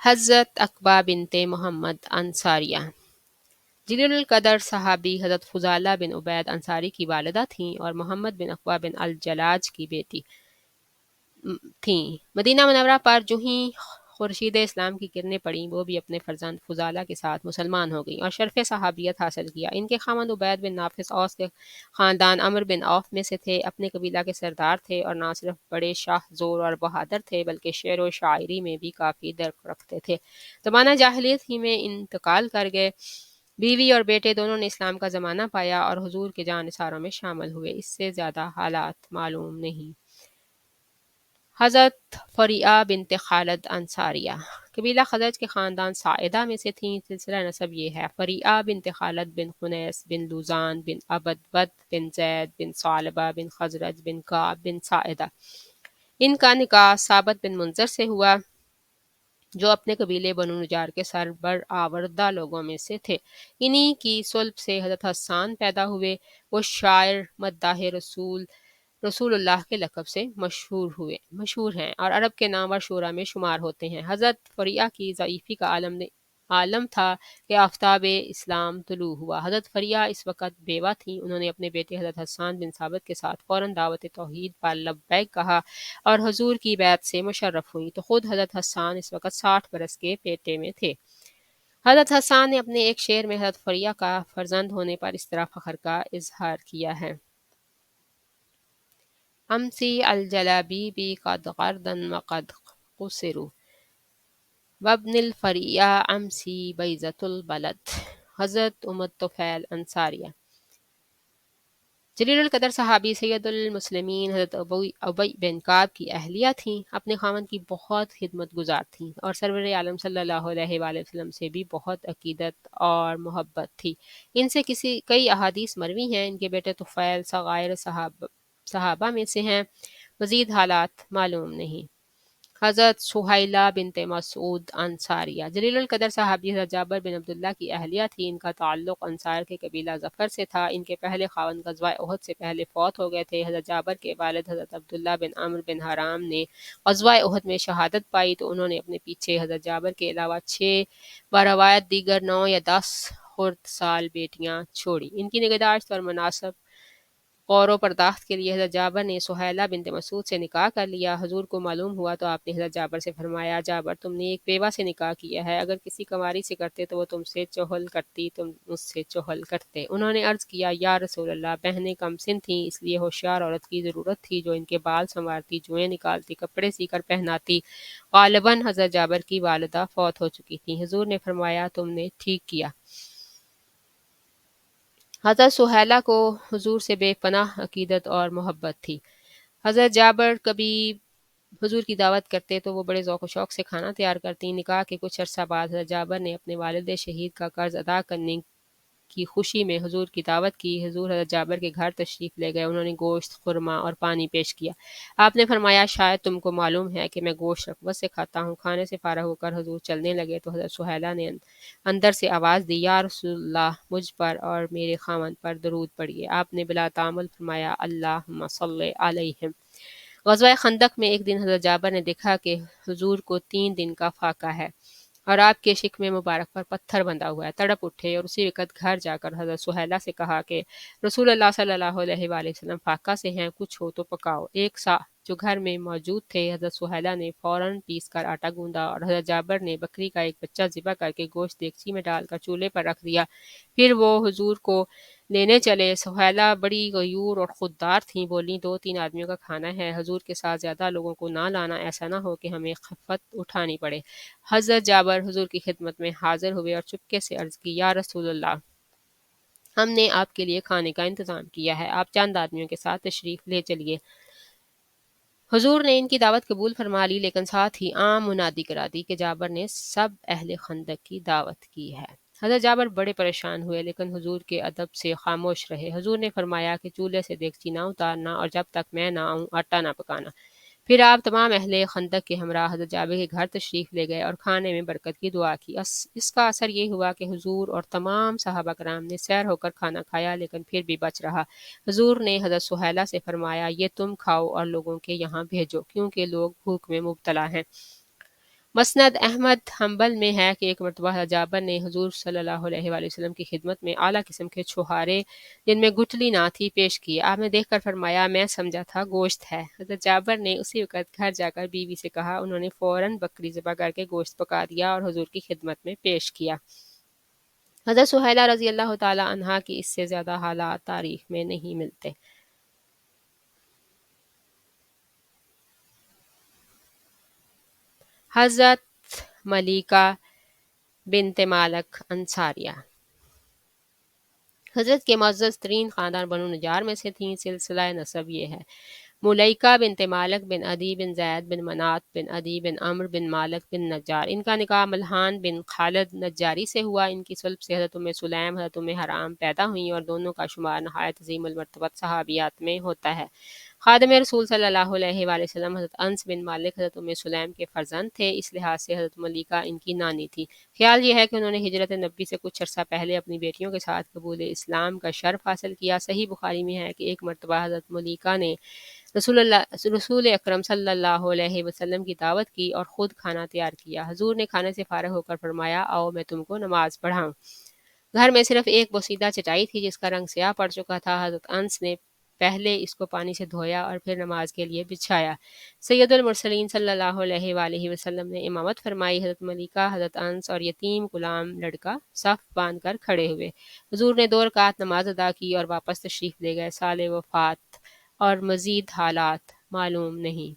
حضرت عقبہ بنت محمد انصاریہ جلیل القدر صحابی حضرت فضالہ بن عبید انصاری کی والدہ تھیں اور محمد بن عقبہ بن الجلاج کی بیٹی تھیں۔ مدینہ منورہ پر جو ہی خورشید اسلام کی کرنیں پڑیں وہ بھی اپنے فرزند فضالہ کے ساتھ مسلمان ہو گئیں اور شرف صحابیت حاصل کیا۔ ان کے خاوند عبید بن نافس اوس کے خاندان عمر بن عوف میں سے تھے، اپنے قبیلہ کے سردار تھے اور نہ صرف بڑے شاہ زور اور بہادر تھے بلکہ شعر و شاعری میں بھی کافی درک رکھتے تھے۔ زمانہ جاہلیت ہی میں انتقال کر گئے۔ بیوی اور بیٹے دونوں نے اسلام کا زمانہ پایا اور حضور کے جاں نثاروں میں شامل ہوئے، اس سے زیادہ حالات معلوم نہیں۔ حضرت فریعہ بنت خالد انصاریہ قبیلہ خزرج کے خاندان ساعدہ میں سے تھیں۔ سلسلہ نسب یہ ہے: فریعہ بنت خالد بن خنیس بن لوزان بن عبد بن زید بن ثعلبہ بن خزرج بن کعب بن ساعدہ۔ ان کا نکاح ثابت بن منذر سے ہوا جو اپنے قبیلے بنو نجار کے سربرآوردہ لوگوں میں سے تھے۔ انہی کی صلب سے حضرت حسان پیدا ہوئے۔ وہ شاعر مداح رسول اللہ کے لقب سے مشہور ہیں اور عرب کے نامور شعراء میں شمار ہوتے ہیں۔ حضرت فریعہ کی ضعیفی کا عالم تھا کہ آفتاب اسلام طلوع ہوا۔ حضرت فریعہ اس وقت بیوہ تھیں۔ انہوں نے اپنے بیٹے حضرت حسان بن ثابت کے ساتھ فوراً دعوت توحید پر لبیک کہا اور حضور کی بیعت سے مشرف ہوئیں تو خود حضرت حسان اس وقت 60 برس کے پیٹے میں تھے۔ حضرت حسان نے اپنے ایک شعر میں حضرت فریعہ کا فرزند ہونے پر اس طرح فخر کا اظہار کیا ہے: امسی الجلابیبی قد غردا وقد قصروا وابن الفریع امسی بیضۃ البلد۔ حضرت ام الطفیل انصاریہ جلیل القدر صحابی سید المسلمین حضرت ابی بن کعب کی اہلیہ تھیں، اپنے خاوند کی بہت خدمت گزار تھیں اور سرور عالم صلی اللہ علیہ وآلہ وسلم سے بھی بہت عقیدت اور محبت تھی۔ ان سے کئی احادیث مروی ہیں۔ ان کے بیٹے طفیل صغائر صحابہ میں سے ہیں، مزید حالات معلوم نہیں۔ حضرت سہیلہ بنت مسعود انصاریہ جلیل القدر صحابی حضرت جابر بن عبداللہ کی اہلیہ تھی۔ ان کا تعلق انصار کے قبیلہ ظفر سے تھا۔ ان کے پہلے خاوند غزوہ احد سے پہلے فوت ہو گئے تھے۔ حضرت جابر کے والد حضرت عبداللہ بن عمرو بن حرام نے غزوہ احد میں شہادت پائی تو انہوں نے اپنے پیچھے حضرت جابر کے علاوہ 6 بروایت دیگر 9 یا 10 خردسال بیٹیاں چھوڑیں۔ ان کی نگہداشت اور مناسب غور و پرداخت کے لیے حضرت جابر نے سہیلہ بنت مسعود سے نکاح کر لیا۔ حضور کو معلوم ہوا تو آپ نے حضرت جابر سے فرمایا: جابر، تم نے ایک بیوہ سے نکاح کیا ہے، اگر کسی کنواری سے کرتے تو وہ تم سے چہل کرتی، تم مجھ سے چہل کرتے۔ انہوں نے عرض کیا: یا رسول اللہ، بہنیں کم سن تھیں، اس لیے ہوشیار عورت کی ضرورت تھی جو ان کے بال سنوارتی، جوئیں نکالتی، کپڑے سی کر پہناتی۔ غالباً حضرت جابر کی والدہ فوت ہو چکی تھیں۔ حضور نے فرمایا: تم نے ٹھیک کیا۔ حضرت سہیلہ کو حضور سے بے پناہ عقیدت اور محبت تھی۔ حضرت جابر کبھی حضور کی دعوت کرتے تو وہ بڑے ذوق و شوق سے کھانا تیار کرتی۔ نکاح کے کچھ عرصہ بعد حضرت جابر نے اپنے والد شہید کا قرض ادا کرنے کی خوشی میں حضور کی دعوت کی۔ حضور حضرت جابر کے گھر تشریف لے گئے۔ انہوں نے گوشت، خرما اور پانی پیش کیا۔ آپ نے فرمایا: شاید تم کو معلوم ہے کہ میں گوشت رغبت سے کھاتا ہوں۔ کھانے سے فارغ ہو کر حضور چلنے لگے تو حضرت سہیلہ نے اندر سے آواز دی: یا رسول اللہ، مجھ پر اور میرے خاوند پر درود پڑھیے۔ آپ نے بلا تعامل فرمایا: اللہم صلی علیہم۔ غزوہ خندق میں ایک دن حضرت جابر نے دیکھا کہ حضور کو 3 دن کا فاقہ ہے اور آپ کے شکم مبارک پر پتھر بندھا ہوا ہے۔ تڑپ اٹھے اور اسی وقت گھر جا کر حضرت سہیلہ سے کہا کہ رسول اللہ صلی اللہ علیہ وآلہ وسلم فاقہ سے ہیں، کچھ ہو تو پکاؤ۔ ایک سا جو گھر میں موجود تھے، حضرت سہیلہ نے فوراً پیس کر آٹا گوندا اور حضرت جابر نے بکری کا ایک بچہ ذبح کر کے گوشت دیگچی میں ڈال کر چولہے پر رکھ دیا۔ پھر وہ حضور کو لینے چلے۔ سہیلہ بڑی غیور اور خوددار تھیں، بولیں: 2-3 آدمیوں کا کھانا ہے، حضور کے ساتھ زیادہ لوگوں کو نہ لانا، ایسا نہ ہو کہ ہمیں خفت اٹھانی پڑے۔ حضرت جابر حضور کی خدمت میں حاضر ہوئے اور چپکے سے عرض کی: یا رسول اللہ، ہم نے آپ کے لیے کھانے کا انتظام کیا ہے، آپ چند آدمیوں کے ساتھ تشریف لے چلیے۔ حضور نے ان کی دعوت قبول فرما لی، لیکن ساتھ ہی عام منادی کرا دی کہ جابر نے سب اہل خندق کی دعوت کی ہے۔ حضرت جابر بڑے پریشان ہوئے لیکن حضور کے ادب سے خاموش رہے۔ حضور نے فرمایا کہ چولہے سے دیگچی نہ اتارنا اور جب تک میں نہ آؤں آٹا نہ پکانا۔ پھر آپ تمام اہل خندق کے ہمراہ حضرت جابر کے گھر تشریف لے گئے اور کھانے میں برکت کی دعا کی۔ اس کا اثر یہ ہوا کہ حضور اور تمام صحابہ کرام نے سیر ہو کر کھانا کھایا، لیکن پھر بھی بچ رہا۔ حضور نے حضرت سہیلہ سے فرمایا: یہ تم کھاؤ اور لوگوں کے یہاں بھیجو، کیونکہ لوگ بھوک میں مبتلا ہیں۔ مسند احمد حنبل میں ہے کہ ایک مرتبہ حضرت جابر نے حضور صلی اللہ علیہ وآلہ وسلم کی خدمت میں اعلیٰ قسم کے چھہارے جن میں گٹھلی نہ تھی پیش کیے۔ آپ نے دیکھ کر فرمایا میں سمجھا تھا گوشت ہے۔ حضرت جابر نے اسی وقت گھر جا کر بیوی سے کہا، انہوں نے فوراً بکری ذبح کر کے گوشت پکا دیا اور حضور کی خدمت میں پیش کیا۔ حضرت سہیلہ رضی اللہ تعالی عنہا کی اس سے زیادہ حالات تاریخ میں نہیں ملتے۔ حضرت ملیکہ بنت مالک انصاریہ حضرت کے معزز ترین خاندان بنو نجار میں سے تھیں۔ سلسلہ نسب یہ ہے: ملیکہ بنت مالک بن عدی بن زید بن منات بن عدی بن عمرو بن مالک بن نجار، ان کا نکاح ملحان بن خالد نجاری سے ہوا۔ ان کی صلب سے حضرت ام سلیم حضرت ام حرام پیدا ہوئیں اور دونوں کا شمار نہایت عظیم المرتبت صحابیات میں ہوتا ہے۔ خادم رسول صلی اللہ علیہ وآلہ وسلم حضرت انس بن مالک حضرت ام سلیم کے فرزند تھے، اس لحاظ سے حضرت ملیکہ ان کی نانی تھی۔ خیال یہ ہے کہ انہوں نے ہجرت نبی سے کچھ عرصہ پہلے اپنی بیٹیوں کے ساتھ قبول اسلام کا شرف حاصل کیا۔ صحیح بخاری میں ہے کہ ایک مرتبہ حضرت ملیکہ نے رسول اکرم صلی اللہ علیہ وسلم کی دعوت کی اور خود کھانا تیار کیا۔ حضور نے کھانے سے فارغ ہو کر فرمایا، آؤ میں تم کو نماز پڑھاؤں۔ گھر میں صرف ایک بوسیدہ چٹائی تھی جس کا رنگ سیاہ پڑ چکا تھا۔ حضرت انس نے پہلے اس کو پانی سے دھویا اور پھر نماز کے لیے بچھایا۔ سید المرسلین صلی اللہ علیہ وآلہ وسلم نے امامت فرمائی۔ حضرت ملیکہ، حضرت انس اور یتیم غلام لڑکا صف باندھ کر کھڑے ہوئے۔ حضور نے 2 رکعت نماز ادا کی اور واپس تشریف لے گئے۔ سال وفات اور مزید حالات معلوم نہیں۔